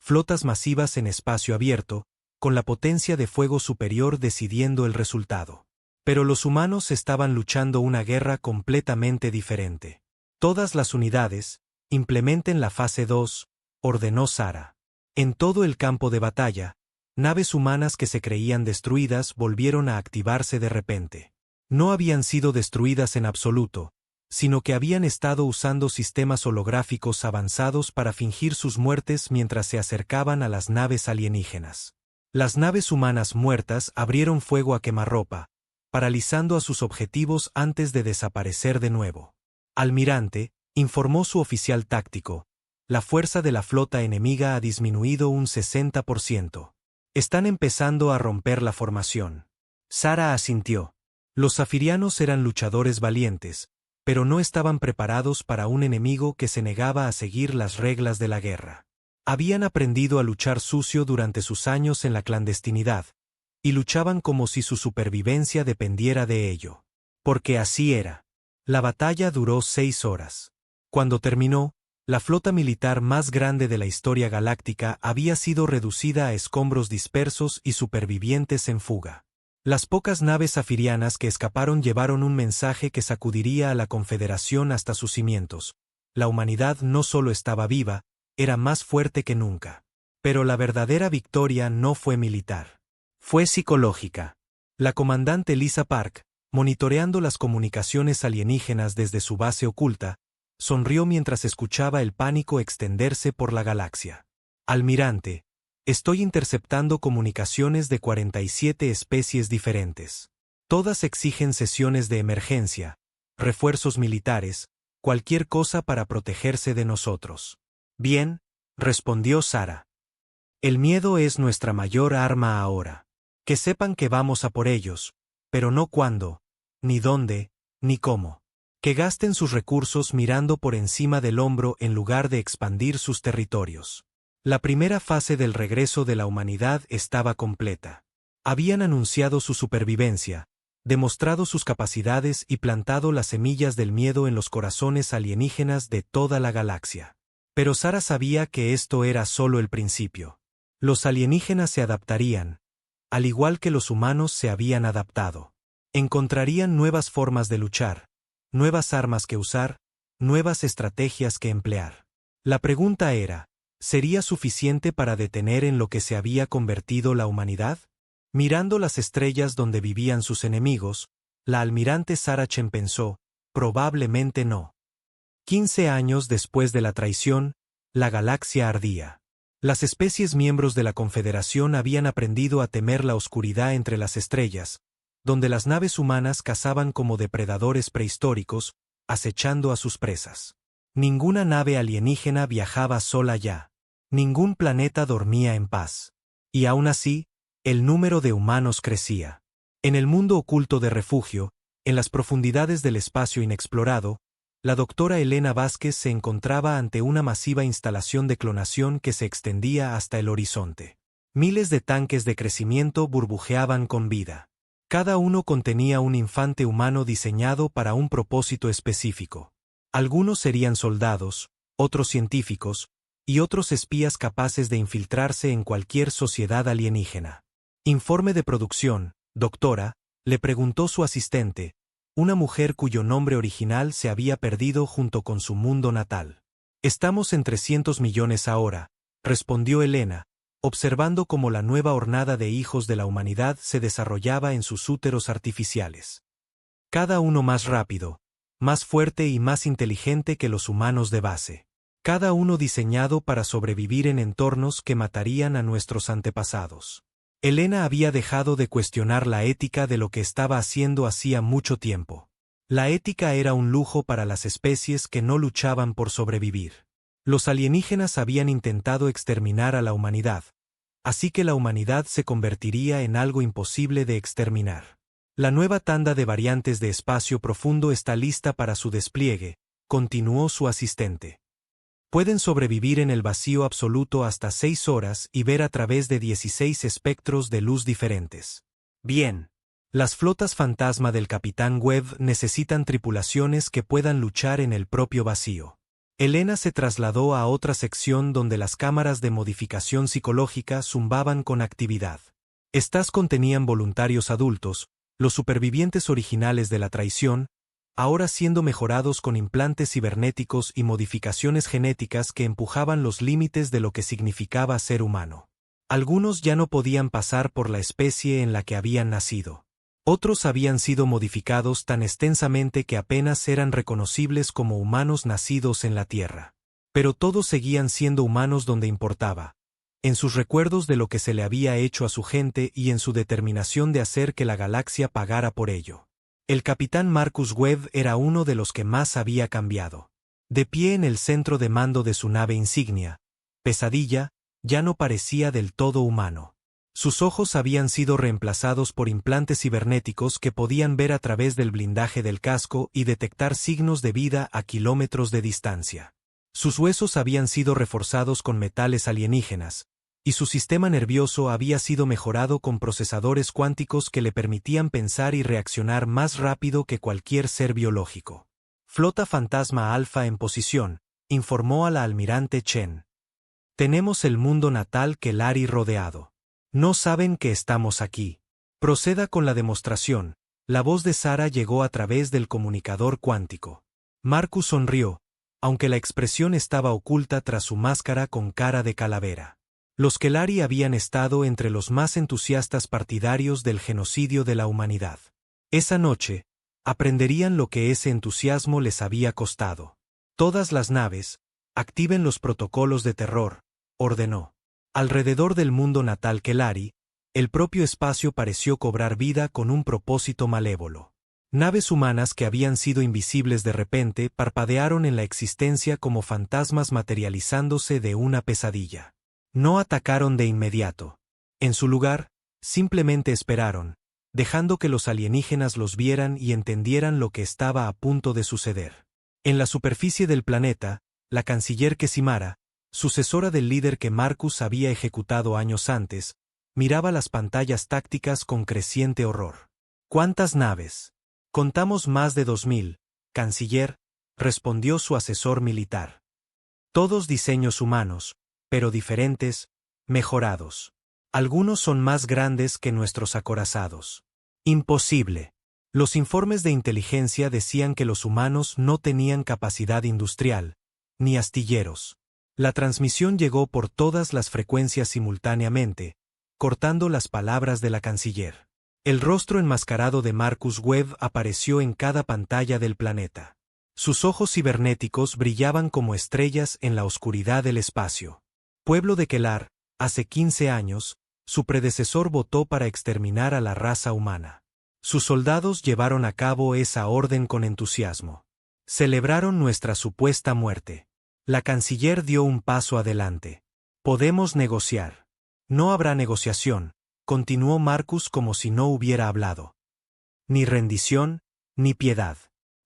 S1: Flotas masivas en espacio abierto, con la potencia de fuego superior decidiendo el resultado. Pero los humanos estaban luchando una guerra completamente diferente. Todas las unidades, implementen la fase 2, ordenó Sarah. En todo el campo de batalla, naves humanas que se creían destruidas volvieron a activarse de repente. No habían sido destruidas en absoluto, sino que habían estado usando sistemas holográficos avanzados para fingir sus muertes mientras se acercaban a las naves alienígenas. Las naves humanas muertas abrieron fuego a quemarropa, paralizando a sus objetivos antes de desaparecer de nuevo. Almirante, informó su oficial táctico, la fuerza de la flota enemiga ha disminuido un 60%. Están empezando a romper la formación. Sarah asintió. Los zafirianos eran luchadores valientes, pero no estaban preparados para un enemigo que se negaba a seguir las reglas de la guerra. Habían aprendido a luchar sucio durante sus años en la clandestinidad, y luchaban como si su supervivencia dependiera de ello. Porque así era. La batalla duró 6 horas. Cuando terminó, la flota militar más grande de la historia galáctica había sido reducida a escombros dispersos y supervivientes en fuga. Las pocas naves zafirianas que escaparon llevaron un mensaje que sacudiría a la Confederación hasta sus cimientos. La humanidad no solo estaba viva, era más fuerte que nunca. Pero la verdadera victoria no fue militar. Fue psicológica. La comandante Lisa Park, monitoreando las comunicaciones alienígenas desde su base oculta, sonrió mientras escuchaba el pánico extenderse por la galaxia. Almirante, estoy interceptando comunicaciones de 47 especies diferentes. Todas exigen sesiones de emergencia, refuerzos militares, cualquier cosa para protegerse de nosotros. Bien, respondió Sara. El miedo es nuestra mayor arma ahora. Que sepan que vamos a por ellos, pero no cuándo, ni dónde, ni cómo. Que gasten sus recursos mirando por encima del hombro en lugar de expandir sus territorios. La primera fase del regreso de la humanidad estaba completa. Habían anunciado su supervivencia, demostrado sus capacidades y plantado las semillas del miedo en los corazones alienígenas de toda la galaxia. Pero Sara sabía que esto era solo el principio. Los alienígenas se adaptarían, al igual que los humanos se habían adaptado. Encontrarían nuevas formas de luchar, nuevas armas que usar, nuevas estrategias que emplear. La pregunta era, ¿sería suficiente para detener en lo que se había convertido la humanidad? Mirando las estrellas donde vivían sus enemigos, la almirante Sara Chen pensó, probablemente no. 15 años después de la traición, la galaxia ardía. Las especies miembros de la Confederación habían aprendido a temer la oscuridad entre las estrellas, donde las naves humanas cazaban como depredadores prehistóricos, acechando a sus presas. Ninguna nave alienígena viajaba sola ya. Ningún planeta dormía en paz. Y aún así, el número de humanos crecía. En el mundo oculto de refugio, en las profundidades del espacio inexplorado, la doctora Elena Vázquez se encontraba ante una masiva instalación de clonación que se extendía hasta el horizonte. Miles de tanques de crecimiento burbujeaban con vida. Cada uno contenía un infante humano diseñado para un propósito específico. Algunos serían soldados, otros científicos, y otros espías capaces de infiltrarse en cualquier sociedad alienígena. Informe de producción, doctora, le preguntó su asistente, una mujer cuyo nombre original se había perdido junto con su mundo natal. Estamos en 300 millones ahora, respondió Elena, observando cómo la nueva hornada de hijos de la humanidad se desarrollaba en sus úteros artificiales. Cada uno más rápido, más fuerte y más inteligente que los humanos de base. Cada uno diseñado para sobrevivir en entornos que matarían a nuestros antepasados. Elena había dejado de cuestionar la ética de lo que estaba haciendo hacía mucho tiempo. La ética era un lujo para las especies que no luchaban por sobrevivir. Los alienígenas habían intentado exterminar a la humanidad, así que la humanidad se convertiría en algo imposible de exterminar. La nueva tanda de variantes de espacio profundo está lista para su despliegue, continuó su asistente. Pueden sobrevivir en el vacío absoluto hasta 6 horas y ver a través de 16 espectros de luz diferentes. Bien. Las flotas fantasma del Capitán Webb necesitan tripulaciones que puedan luchar en el propio vacío. Elena se trasladó a otra sección donde las cámaras de modificación psicológica zumbaban con actividad. Estas contenían voluntarios adultos, los supervivientes originales de la traición, ahora siendo mejorados con implantes cibernéticos y modificaciones genéticas que empujaban los límites de lo que significaba ser humano. Algunos ya no podían pasar por la especie en la que habían nacido. Otros habían sido modificados tan extensamente que apenas eran reconocibles como humanos nacidos en la Tierra. Pero todos seguían siendo humanos donde importaba, en sus recuerdos de lo que se le había hecho a su gente y en su determinación de hacer que la galaxia pagara por ello. El capitán Marcus Webb era uno de los que más había cambiado. De pie en el centro de mando de su nave insignia, Pesadilla, ya no parecía del todo humano. Sus ojos habían sido reemplazados por implantes cibernéticos que podían ver a través del blindaje del casco y detectar signos de vida a kilómetros de distancia. Sus huesos habían sido reforzados con metales alienígenas, y su sistema nervioso había sido mejorado con procesadores cuánticos que le permitían pensar y reaccionar más rápido que cualquier ser biológico. Flota Fantasma Alfa en posición, informó a la almirante Chen. Tenemos el mundo natal Kelari rodeado. No saben que estamos aquí. Proceda con la demostración. La voz de Sara llegó a través del comunicador cuántico. Marcus sonrió, aunque la expresión estaba oculta tras su máscara con cara de calavera. Los Kelari habían estado entre los más entusiastas partidarios del genocidio de la humanidad. Esa noche, aprenderían lo que ese entusiasmo les había costado. Todas las naves, activen los protocolos de terror, ordenó. Alrededor del mundo natal Kelari, el propio espacio pareció cobrar vida con un propósito malévolo. Naves humanas que habían sido invisibles de repente parpadearon en la existencia como fantasmas materializándose de una pesadilla. No atacaron de inmediato. En su lugar, simplemente esperaron, dejando que los alienígenas los vieran y entendieran lo que estaba a punto de suceder. En la superficie del planeta, la canciller Kesimara, sucesora del líder que Marcus había ejecutado años antes, miraba las pantallas tácticas con creciente horror. ¿Cuántas naves? Contamos más de 2000, canciller, respondió su asesor militar. Todos diseños humanos, pero diferentes, mejorados. Algunos son más grandes que nuestros acorazados. Imposible. Los informes de inteligencia decían que los humanos no tenían capacidad industrial, ni astilleros. La transmisión llegó por todas las frecuencias simultáneamente, cortando las palabras de la canciller. El rostro enmascarado de Marcus Webb apareció en cada pantalla del planeta. Sus ojos cibernéticos brillaban como estrellas en la oscuridad del espacio. Pueblo de Kelar, hace 15 años, su predecesor votó para exterminar a la raza humana. Sus soldados llevaron a cabo esa orden con entusiasmo. Celebraron nuestra supuesta muerte. La canciller dio un paso adelante. Podemos negociar. No habrá negociación, continuó Marcus como si no hubiera hablado. Ni rendición, ni piedad.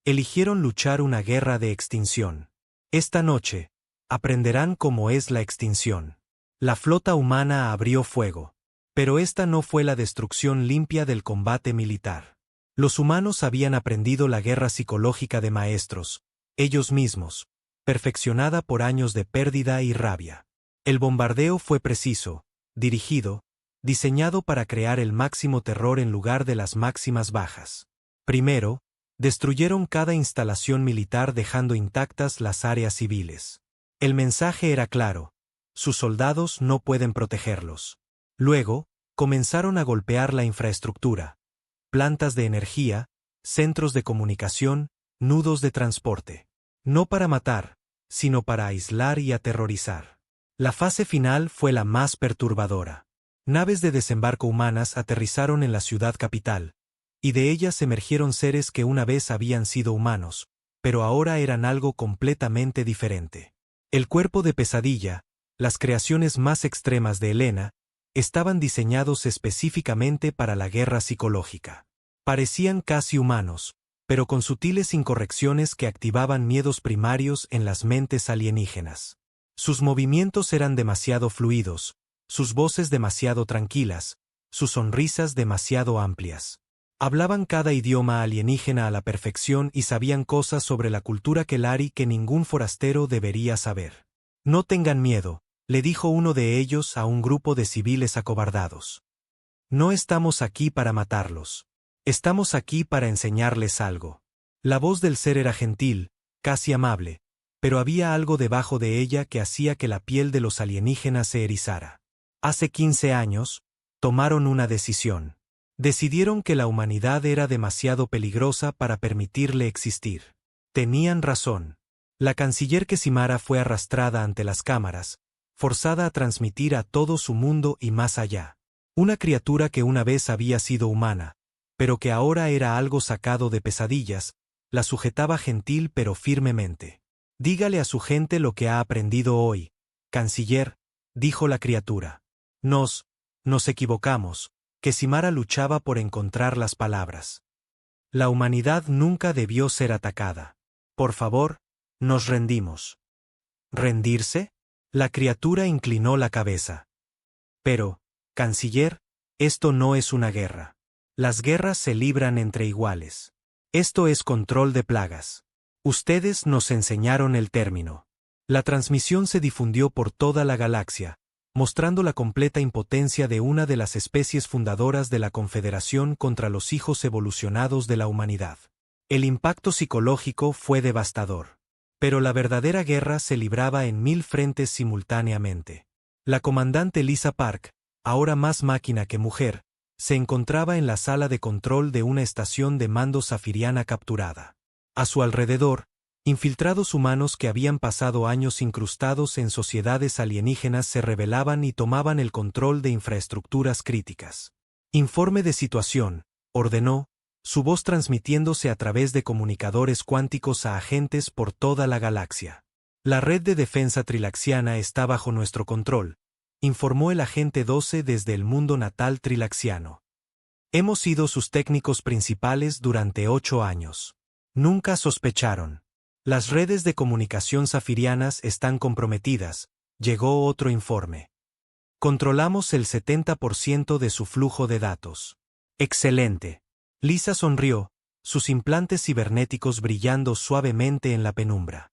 S1: Eligieron luchar una guerra de extinción. Esta noche, aprenderán cómo es la extinción. La flota humana abrió fuego. Pero esta no fue la destrucción limpia del combate militar. Los humanos habían aprendido la guerra psicológica de maestros, ellos mismos, perfeccionada por años de pérdida y rabia. El bombardeo fue preciso, dirigido, diseñado para crear el máximo terror en lugar de las máximas bajas. Primero, destruyeron cada instalación militar dejando intactas las áreas civiles. El mensaje era claro: sus soldados no pueden protegerlos. Luego, comenzaron a golpear la infraestructura, plantas de energía, centros de comunicación, nudos de transporte. No para matar, sino para aislar y aterrorizar. La fase final fue la más perturbadora. Naves de desembarco humanas aterrizaron en la ciudad capital, y de ellas emergieron seres que una vez habían sido humanos, pero ahora eran algo completamente diferente. El cuerpo de Pesadilla, las creaciones más extremas de Helena, estaban diseñados específicamente para la guerra psicológica. Parecían casi humanos, pero con sutiles incorrecciones que activaban miedos primarios en las mentes alienígenas. Sus movimientos eran demasiado fluidos, sus voces demasiado tranquilas, sus sonrisas demasiado amplias. Hablaban cada idioma alienígena a la perfección y sabían cosas sobre la cultura Kelari que ningún forastero debería saber. No tengan miedo, le dijo uno de ellos a un grupo de civiles acobardados. No estamos aquí para matarlos. Estamos aquí para enseñarles algo. La voz del ser era gentil, casi amable, pero había algo debajo de ella que hacía que la piel de los alienígenas se erizara. Hace 15 años, tomaron una decisión. Decidieron que la humanidad era demasiado peligrosa para permitirle existir. Tenían razón. La canciller Kesimara fue arrastrada ante las cámaras, forzada a transmitir a todo su mundo y más allá. Una criatura que una vez había sido humana, pero que ahora era algo sacado de Pesadillas, la sujetaba gentil pero firmemente. Dígale a su gente lo que ha aprendido hoy, canciller, dijo la criatura. Nos equivocamos. Kesimara luchaba por encontrar las palabras. La humanidad nunca debió ser atacada. Por favor, nos rendimos. ¿Rendirse? La criatura inclinó la cabeza. Pero, canciller, esto no es una guerra. Las guerras se libran entre iguales. Esto es control de plagas. Ustedes nos enseñaron el término. La transmisión se difundió por toda la galaxia, mostrando la completa impotencia de una de las especies fundadoras de la Confederación contra los hijos evolucionados de la humanidad. El impacto psicológico fue devastador. Pero la verdadera guerra se libraba en 1000 frentes simultáneamente. La comandante Lisa Park, ahora más máquina que mujer, se encontraba en la sala de control de una estación de mando safiriana capturada. A su alrededor, infiltrados humanos que habían pasado años incrustados en sociedades alienígenas se rebelaban y tomaban el control de infraestructuras críticas. Informe de situación, ordenó, su voz transmitiéndose a través de comunicadores cuánticos a agentes por toda la galaxia. La red de defensa trilaxiana está bajo nuestro control, informó el agente 12 desde el mundo natal trilaxiano. Hemos sido sus técnicos principales durante 8 años. Nunca sospecharon. Las redes de comunicación safirianas están comprometidas, llegó otro informe. Controlamos el 70% de su flujo de datos. Excelente. Lisa sonrió, sus implantes cibernéticos brillando suavemente en la penumbra.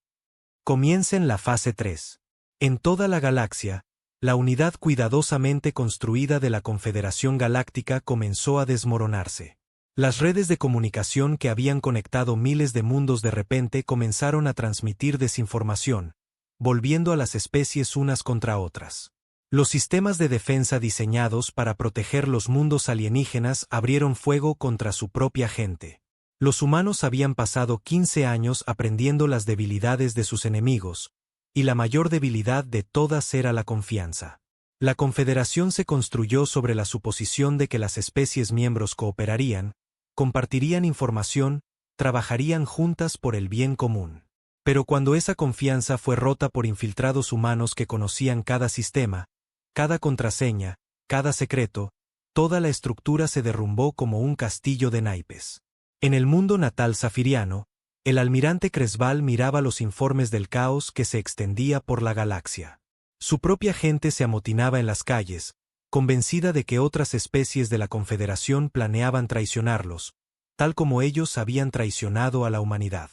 S1: Comiencen la fase 3. En toda la galaxia, la unidad cuidadosamente construida de la Confederación Galáctica comenzó a desmoronarse. Las redes de comunicación que habían conectado miles de mundos de repente comenzaron a transmitir desinformación, volviendo a las especies unas contra otras. Los sistemas de defensa diseñados para proteger los mundos alienígenas abrieron fuego contra su propia gente. Los humanos habían pasado 15 años aprendiendo las debilidades de sus enemigos, y la mayor debilidad de todas era la confianza. La Confederación se construyó sobre la suposición de que las especies miembros cooperarían, compartirían información, trabajarían juntas por el bien común. Pero cuando esa confianza fue rota por infiltrados humanos que conocían cada sistema, cada contraseña, cada secreto, toda la estructura se derrumbó como un castillo de naipes. En el mundo natal safiriano, el almirante Cresval miraba los informes del caos que se extendía por la galaxia. Su propia gente se amotinaba en las calles, convencida de que otras especies de la Confederación planeaban traicionarlos, tal como ellos habían traicionado a la humanidad.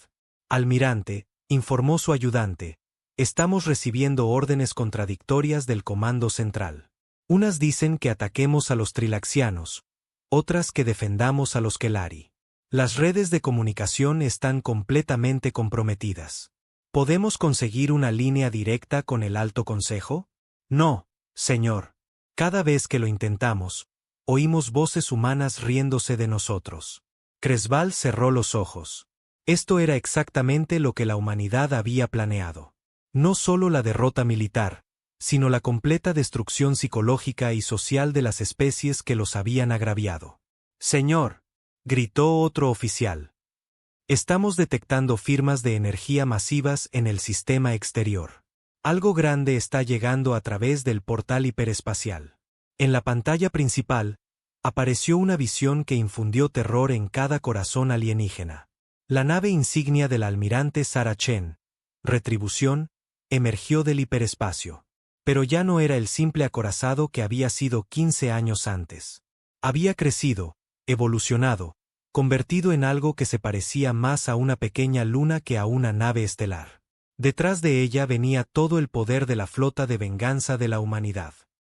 S1: Almirante, informó su ayudante, estamos recibiendo órdenes contradictorias del Comando Central. Unas dicen que ataquemos a los trilaxianos, otras que defendamos a los Kelari. Las redes de comunicación están completamente comprometidas. ¿Podemos conseguir una línea directa con el Alto Consejo? No, señor. Cada vez que lo intentamos, oímos voces humanas riéndose de nosotros. Cresval cerró los ojos. Esto era exactamente lo que la humanidad había planeado. No solo la derrota militar, sino la completa destrucción psicológica y social de las especies que los habían agraviado. Señor, gritó otro oficial. Estamos detectando firmas de energía masivas en el sistema exterior. Algo grande está llegando a través del portal hiperespacial. En la pantalla principal, apareció una visión que infundió terror en cada corazón alienígena. La nave insignia del almirante Sarah Chen, Retribución, emergió del hiperespacio. Pero ya no era el simple acorazado que había sido 15 años antes. Había crecido, evolucionado, convertido en algo que se parecía más a una pequeña luna que a una nave estelar. Detrás de ella venía todo el poder de la flota de venganza de la humanidad.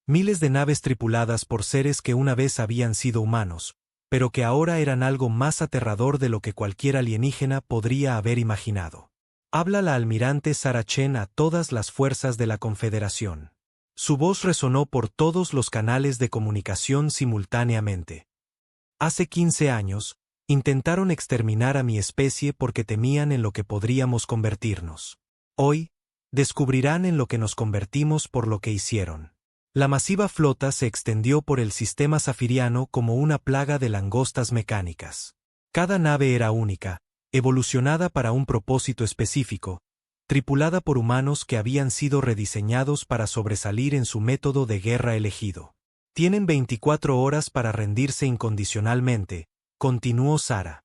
S1: Miles de naves tripuladas por seres que una vez habían sido humanos, pero que ahora eran algo más aterrador de lo que cualquier alienígena podría haber imaginado. Habla la almirante Sarah Chen a todas las fuerzas de la Confederación. Su voz resonó por todos los canales de comunicación simultáneamente. Hace 15 años, intentaron exterminar a mi especie porque temían en lo que podríamos convertirnos. Hoy, descubrirán en lo que nos convertimos por lo que hicieron. La masiva flota se extendió por el sistema safiriano como una plaga de langostas mecánicas. Cada nave era única, evolucionada para un propósito específico, tripulada por humanos que habían sido rediseñados para sobresalir en su método de guerra elegido. Tienen 24 horas para rendirse incondicionalmente, continuó Sarah.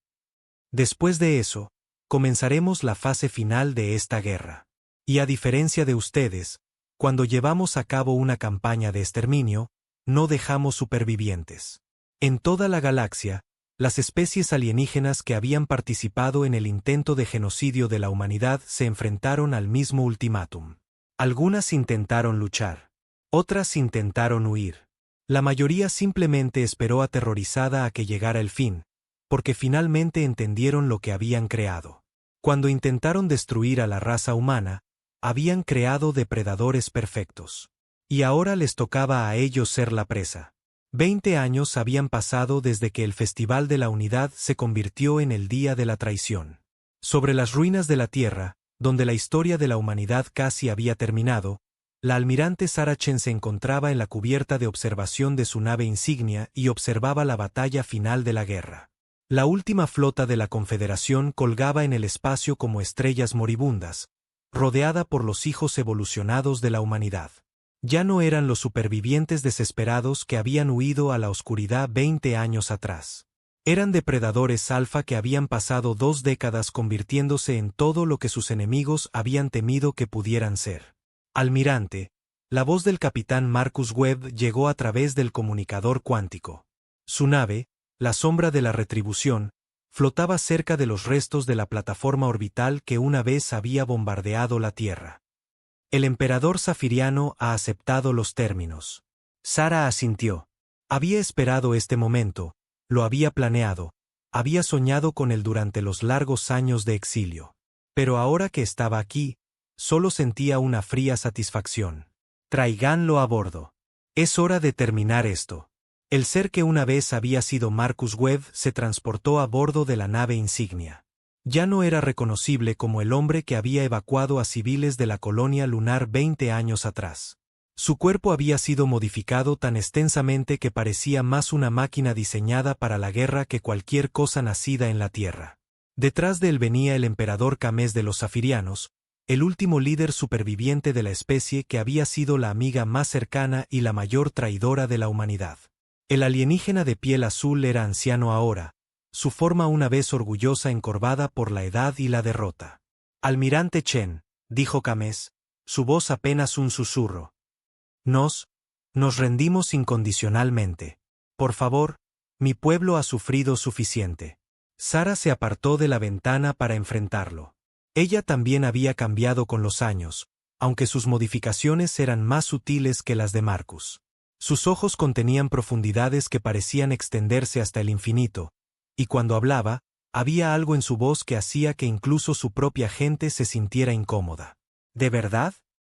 S1: Después de eso, comenzaremos la fase final de esta guerra. Y a diferencia de ustedes, cuando llevamos a cabo una campaña de exterminio, no dejamos supervivientes. En toda la galaxia, las especies alienígenas que habían participado en el intento de genocidio de la humanidad se enfrentaron al mismo ultimátum. Algunas intentaron luchar. Otras intentaron huir. La mayoría simplemente esperó aterrorizada a que llegara el fin, porque finalmente entendieron lo que habían creado. Cuando intentaron destruir a la raza humana, habían creado depredadores perfectos. Y ahora les tocaba a ellos ser la presa. 20 años habían pasado desde que el Festival de la Unidad se convirtió en el Día de la Traición. Sobre las ruinas de la Tierra, donde la historia de la humanidad casi había terminado, la almirante Sarah Chen se encontraba en la cubierta de observación de su nave insignia y observaba la batalla final de la guerra. La última flota de la Confederación colgaba en el espacio como estrellas moribundas, rodeada por los hijos evolucionados de la humanidad. Ya no eran los supervivientes desesperados que habían huido a la oscuridad 20 años atrás. Eran depredadores alfa que habían pasado 2 décadas convirtiéndose en todo lo que sus enemigos habían temido que pudieran ser. Almirante, la voz del capitán Marcus Webb llegó a través del comunicador cuántico. Su nave, la sombra de la retribución, flotaba cerca de los restos de la plataforma orbital que una vez había bombardeado la Tierra. El emperador Zafiriano ha aceptado los términos. Sarah asintió. Había esperado este momento, lo había planeado, había soñado con él durante los largos años de exilio. Pero ahora que estaba aquí, solo sentía una fría satisfacción. Tráiganlo a bordo. Es hora de terminar esto. El ser que una vez había sido Marcus Webb se transportó a bordo de la nave insignia. Ya no era reconocible como el hombre que había evacuado a civiles de la colonia lunar 20 años atrás. Su cuerpo había sido modificado tan extensamente que parecía más una máquina diseñada para la guerra que cualquier cosa nacida en la Tierra. Detrás de él venía el emperador Camés de los Zafirianos, el último líder superviviente de la especie que había sido la amiga más cercana y la mayor traidora de la humanidad. El alienígena de piel azul era anciano ahora, su forma una vez orgullosa encorvada por la edad y la derrota. Almirante Chen, dijo Camés, su voz apenas un susurro. Nos rendimos incondicionalmente. Por favor, mi pueblo ha sufrido suficiente. Sarah se apartó de la ventana para enfrentarlo. Ella también había cambiado con los años, aunque sus modificaciones eran más sutiles que las de Marcus. Sus ojos contenían profundidades que parecían extenderse hasta el infinito, y cuando hablaba, había algo en su voz que hacía que incluso su propia gente se sintiera incómoda. ¿De verdad?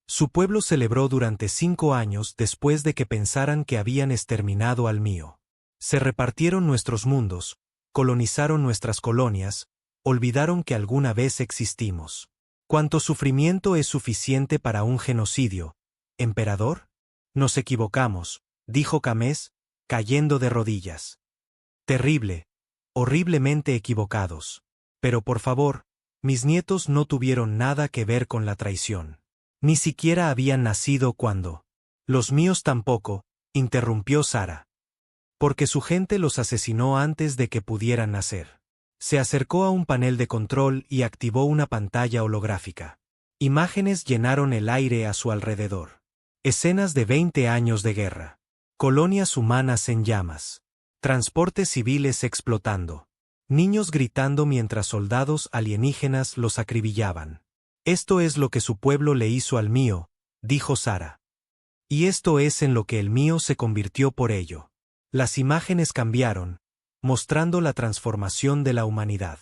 S1: Su pueblo celebró durante 5 años después de que pensaran que habían exterminado al mío. Se repartieron nuestros mundos, colonizaron nuestras colonias, olvidaron que alguna vez existimos. ¿Cuánto sufrimiento es suficiente para un genocidio, emperador? Nos equivocamos, dijo Camés, cayendo de rodillas. Terrible, horriblemente equivocados. Pero por favor, mis nietos no tuvieron nada que ver con la traición. Ni siquiera habían nacido cuando. Los míos tampoco, interrumpió Sarah. Porque su gente los asesinó antes de que pudieran nacer. Se acercó a un panel de control y activó una pantalla holográfica. Imágenes llenaron el aire a su alrededor. Escenas de 20 años de guerra. Colonias humanas en llamas. Transportes civiles explotando. Niños gritando mientras soldados alienígenas los acribillaban. Esto es lo que su pueblo le hizo al mío, dijo Sarah. Y esto es en lo que el mío se convirtió por ello. Las imágenes cambiaron, mostrando la transformación de la humanidad.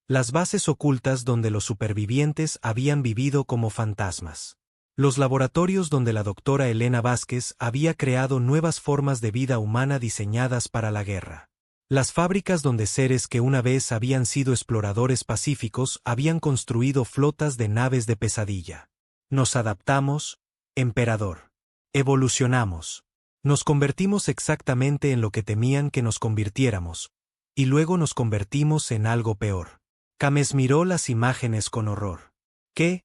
S1: Las bases ocultas donde los supervivientes habían vivido como fantasmas. Los laboratorios donde la doctora Elena Vázquez había creado nuevas formas de vida humana diseñadas para la guerra. Las fábricas donde seres que una vez habían sido exploradores pacíficos habían construido flotas de naves de pesadilla. Nos adaptamos, emperador. Evolucionamos. Nos convertimos exactamente en lo que temían que nos convirtiéramos, y luego nos convertimos en algo peor. Camés miró las imágenes con horror. ¿Qué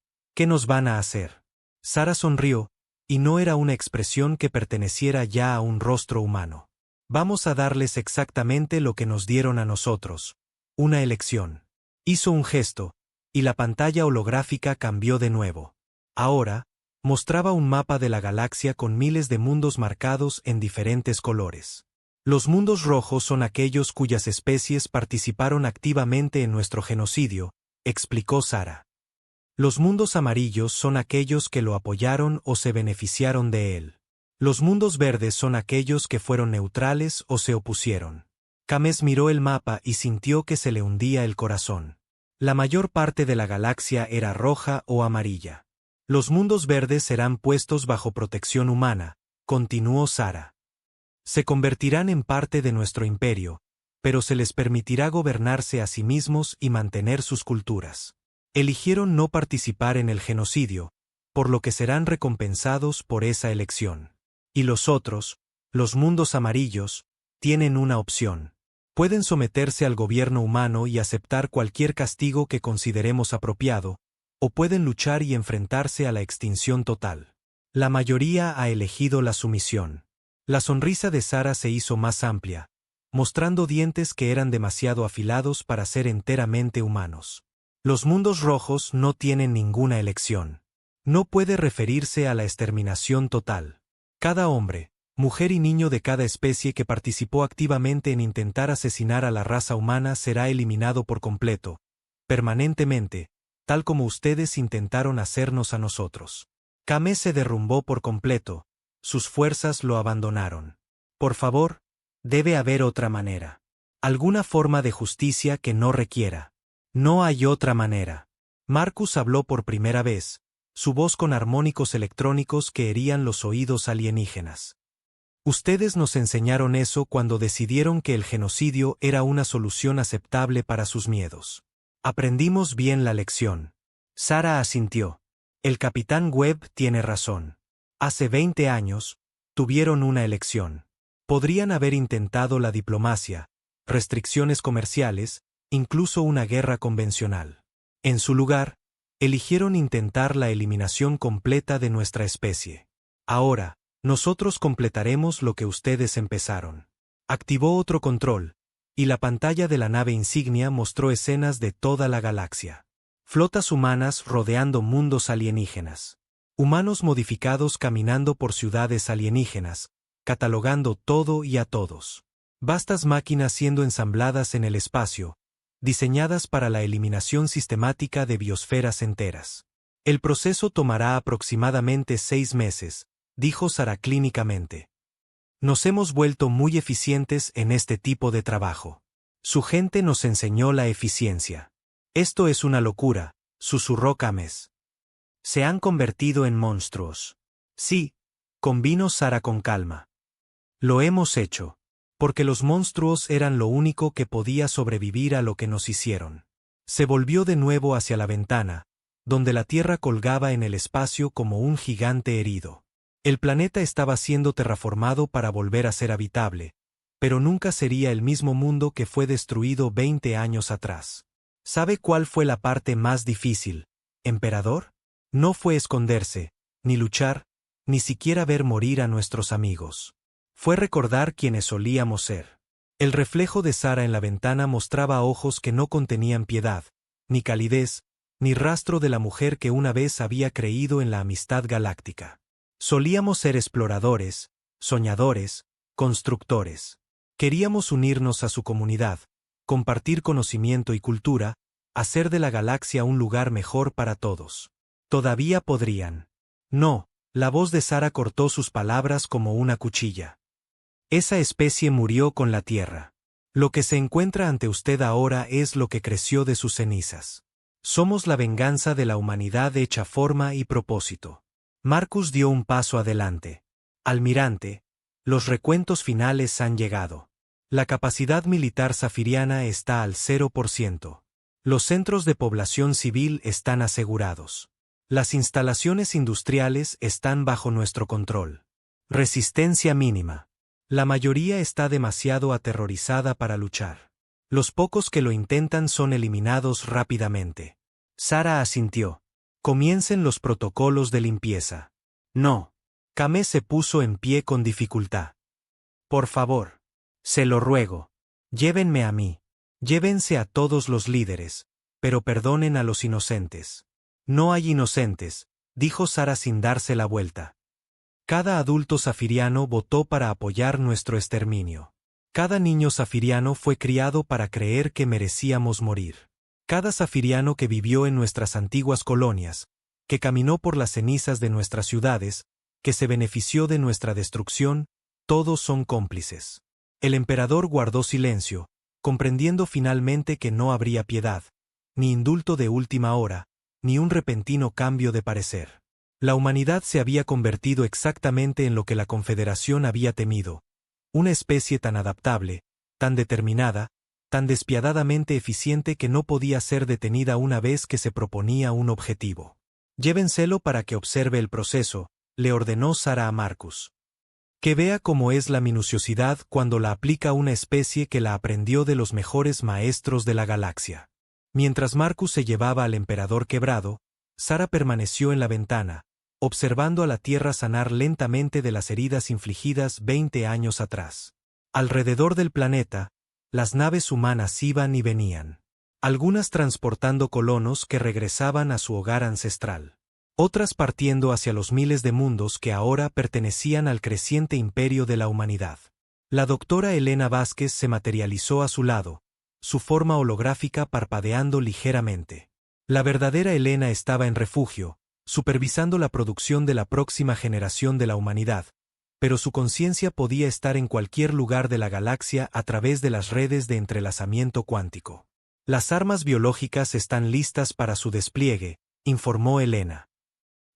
S1: nos van a hacer? Sarah sonrió, y no era una expresión que perteneciera ya a un rostro humano. Vamos a darles exactamente lo que nos dieron a nosotros, una elección. Hizo un gesto, y la pantalla holográfica cambió de nuevo. Ahora, mostraba un mapa de la galaxia con miles de mundos marcados en diferentes colores. Los mundos rojos son aquellos cuyas especies participaron activamente en nuestro genocidio, explicó Sara. Los mundos amarillos son aquellos que lo apoyaron o se beneficiaron de él. Los mundos verdes son aquellos que fueron neutrales o se opusieron. Cames miró el mapa y sintió que se le hundía el corazón. La mayor parte de la galaxia era roja o amarilla. Los mundos verdes serán puestos bajo protección humana, continuó Sara. Se convertirán en parte de nuestro imperio, pero se les permitirá gobernarse a sí mismos y mantener sus culturas. Eligieron no participar en el genocidio, por lo que serán recompensados por esa elección. Y los otros, los mundos amarillos, tienen una opción. Pueden someterse al gobierno humano y aceptar cualquier castigo que consideremos apropiado, o pueden luchar y enfrentarse a la extinción total. La mayoría ha elegido la sumisión. La sonrisa de Sara se hizo más amplia, mostrando dientes que eran demasiado afilados para ser enteramente humanos. Los mundos rojos no tienen ninguna elección. No puede referirse a la exterminación total. Cada hombre, mujer y niño de cada especie que participó activamente en intentar asesinar a la raza humana será eliminado por completo, permanentemente, tal como ustedes intentaron hacernos a nosotros. Kame se derrumbó por completo, sus fuerzas lo abandonaron. Por favor, debe haber otra manera. Alguna forma de justicia que no requiera. No hay otra manera. Marcus habló por primera vez, su voz con armónicos electrónicos que herían los oídos alienígenas. Ustedes nos enseñaron eso cuando decidieron que el genocidio era una solución aceptable para sus miedos. Aprendimos bien la lección. Sara asintió. El capitán Webb tiene razón. Hace 20 años, tuvieron una elección. Podrían haber intentado la diplomacia, restricciones comerciales, incluso una guerra convencional. En su lugar, eligieron intentar la eliminación completa de nuestra especie. Ahora, nosotros completaremos lo que ustedes empezaron. Activó otro control, y la pantalla de la nave insignia mostró escenas de toda la galaxia. Flotas humanas rodeando mundos alienígenas. Humanos modificados caminando por ciudades alienígenas, catalogando todo y a todos. Vastas máquinas siendo ensambladas en el espacio, diseñadas para la eliminación sistemática de biosferas enteras. El proceso tomará aproximadamente 6 meses, dijo Sara clínicamente. Nos hemos vuelto muy eficientes en este tipo de trabajo. Su gente nos enseñó la eficiencia. Esto es una locura, susurró Cames. Se han convertido en monstruos. Sí, convino Sara con calma. Lo hemos hecho. Porque los monstruos eran lo único que podía sobrevivir a lo que nos hicieron. Se volvió de nuevo hacia la ventana, donde la Tierra colgaba en el espacio como un gigante herido. El planeta estaba siendo terraformado para volver a ser habitable, pero nunca sería el mismo mundo que fue destruido 20 años atrás. ¿Sabe cuál fue la parte más difícil, emperador? No fue esconderse, ni luchar, ni siquiera ver morir a nuestros amigos. Fue recordar quiénes solíamos ser. El reflejo de Sara en la ventana mostraba ojos que no contenían piedad, ni calidez, ni rastro de la mujer que una vez había creído en la amistad galáctica. Solíamos ser exploradores, soñadores, constructores. Queríamos unirnos a su comunidad, compartir conocimiento y cultura, hacer de la galaxia un lugar mejor para todos. Todavía podrían. No, la voz de Sara cortó sus palabras como una cuchilla. Esa especie murió con la Tierra. Lo que se encuentra ante usted ahora es lo que creció de sus cenizas. Somos la venganza de la humanidad hecha forma y propósito. Marcus dio un paso adelante. Almirante, los recuentos finales han llegado. La capacidad militar safiriana está al 0%. Los centros de población civil están asegurados. Las instalaciones industriales están bajo nuestro control. Resistencia mínima. La mayoría está demasiado aterrorizada para luchar. Los pocos que lo intentan son eliminados rápidamente. Sara asintió. Comiencen los protocolos de limpieza. No. Kame se puso en pie con dificultad. Por favor. Se lo ruego. Llévenme a mí. Llévense a todos los líderes, pero perdonen a los inocentes. No hay inocentes, dijo Sara sin darse la vuelta. Cada adulto zafiriano votó para apoyar nuestro exterminio. Cada niño zafiriano fue criado para creer que merecíamos morir. Cada zafiriano que vivió en nuestras antiguas colonias, que caminó por las cenizas de nuestras ciudades, que se benefició de nuestra destrucción, todos son cómplices. El emperador guardó silencio, comprendiendo finalmente que no habría piedad, ni indulto de última hora, ni un repentino cambio de parecer. La humanidad se había convertido exactamente en lo que la Confederación había temido, una especie tan adaptable, tan determinada, tan despiadadamente eficiente que no podía ser detenida una vez que se proponía un objetivo. Llévenselo para que observe el proceso, le ordenó Sara a Marcus. Que vea cómo es la minuciosidad cuando la aplica una especie que la aprendió de los mejores maestros de la galaxia. Mientras Marcus se llevaba al emperador quebrado, Sara permaneció en la ventana, observando a la Tierra sanar lentamente de las heridas infligidas 20 años atrás. Alrededor del planeta, las naves humanas iban y venían. Algunas transportando colonos que regresaban a su hogar ancestral. Otras partiendo hacia los miles de mundos que ahora pertenecían al creciente imperio de la humanidad. La doctora Elena Vázquez se materializó a su lado, su forma holográfica parpadeando ligeramente. La verdadera Elena estaba en refugio, supervisando la producción de la próxima generación de la humanidad, pero su conciencia podía estar en cualquier lugar de la galaxia a través de las redes de entrelazamiento cuántico. Las armas biológicas están listas para su despliegue, informó Elena.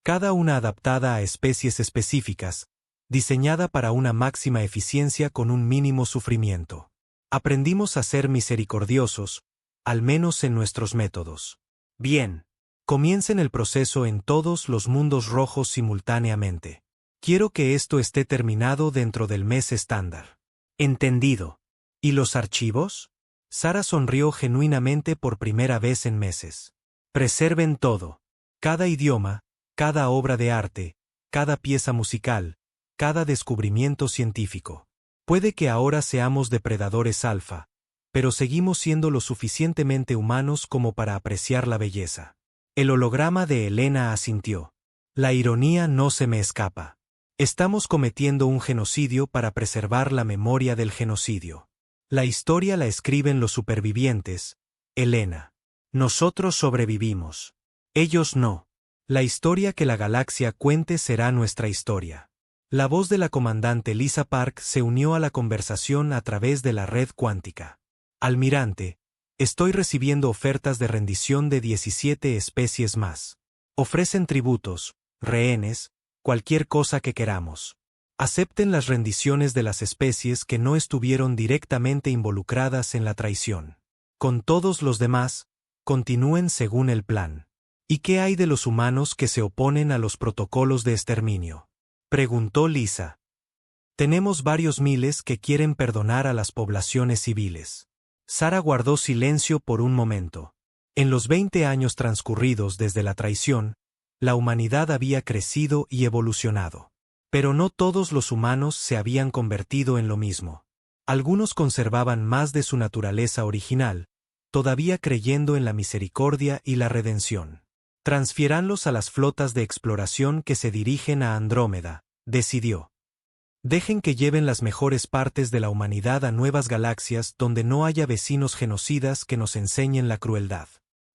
S1: Cada una adaptada a especies específicas, diseñada para una máxima eficiencia con un mínimo sufrimiento. Aprendimos a ser misericordiosos, al menos en nuestros métodos. Bien. Comiencen el proceso en todos los mundos rojos simultáneamente. Quiero que esto esté terminado dentro del mes estándar. Entendido. ¿Y los archivos? Sara sonrió genuinamente por primera vez en meses. Preserven todo. Cada idioma, cada obra de arte, cada pieza musical, cada descubrimiento científico. Puede que ahora seamos depredadores alfa, pero seguimos siendo lo suficientemente humanos como para apreciar la belleza. El holograma de Elena asintió. La ironía no se me escapa. Estamos cometiendo un genocidio para preservar la memoria del genocidio. La historia la escriben los supervivientes, Elena. Nosotros sobrevivimos. Ellos no. La historia que la galaxia cuente será nuestra historia. La voz de la comandante Lisa Park se unió a la conversación a través de la red cuántica. Almirante, estoy recibiendo ofertas de rendición de 17 especies más. Ofrecen tributos, rehenes, cualquier cosa que queramos. Acepten las rendiciones de las especies que no estuvieron directamente involucradas en la traición. Con todos los demás, continúen según el plan. ¿Y qué hay de los humanos que se oponen a los protocolos de exterminio?, preguntó Lisa. Tenemos varios miles que quieren perdonar a las poblaciones civiles. Sara guardó silencio por un momento. En los 20 años transcurridos desde la traición, la humanidad había crecido y evolucionado. Pero no todos los humanos se habían convertido en lo mismo. Algunos conservaban más de su naturaleza original, todavía creyendo en la misericordia y la redención. Transfiéranlos a las flotas de exploración que se dirigen a Andrómeda, decidió. Dejen que lleven las mejores partes de la humanidad a nuevas galaxias donde no haya vecinos genocidas que nos enseñen la crueldad.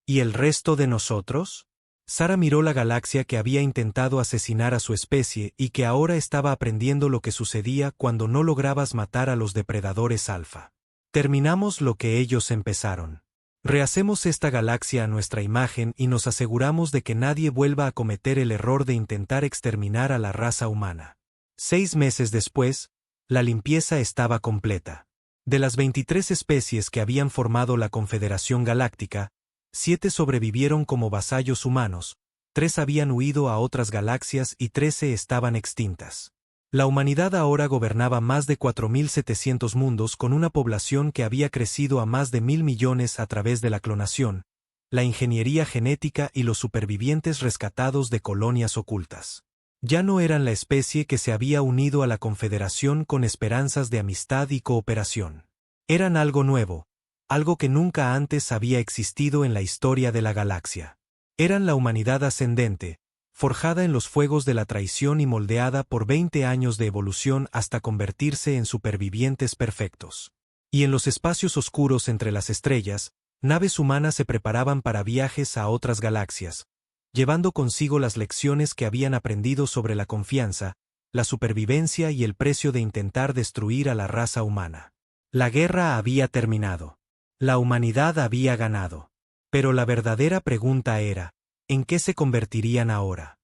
S1: ¿Y el resto de nosotros? Sara miró la galaxia que había intentado asesinar a su especie y que ahora estaba aprendiendo lo que sucedía cuando no lograbas matar a los depredadores alfa. Terminamos lo que ellos empezaron. Rehacemos esta galaxia a nuestra imagen y nos aseguramos de que nadie vuelva a cometer el error de intentar exterminar a la raza humana. 6 meses después, la limpieza estaba completa. De las 23 especies que habían formado la Confederación Galáctica, 7 sobrevivieron como vasallos humanos, 3 habían huido a otras galaxias y 13 estaban extintas. La humanidad ahora gobernaba más de 4.700 mundos con una población que había crecido a más de 1.000 millones a través de la clonación, la ingeniería genética y los supervivientes rescatados de colonias ocultas. Ya no eran la especie que se había unido a la Confederación con esperanzas de amistad y cooperación. Eran algo nuevo, algo que nunca antes había existido en la historia de la galaxia. Eran la humanidad ascendente, forjada en los fuegos de la traición y moldeada por 20 años de evolución hasta convertirse en supervivientes perfectos. Y en los espacios oscuros entre las estrellas, naves humanas se preparaban para viajes a otras galaxias, llevando consigo las lecciones que habían aprendido sobre la confianza, la supervivencia y el precio de intentar destruir a la raza humana. La guerra había terminado. La humanidad había ganado. Pero la verdadera pregunta era, ¿en qué se convertirían ahora?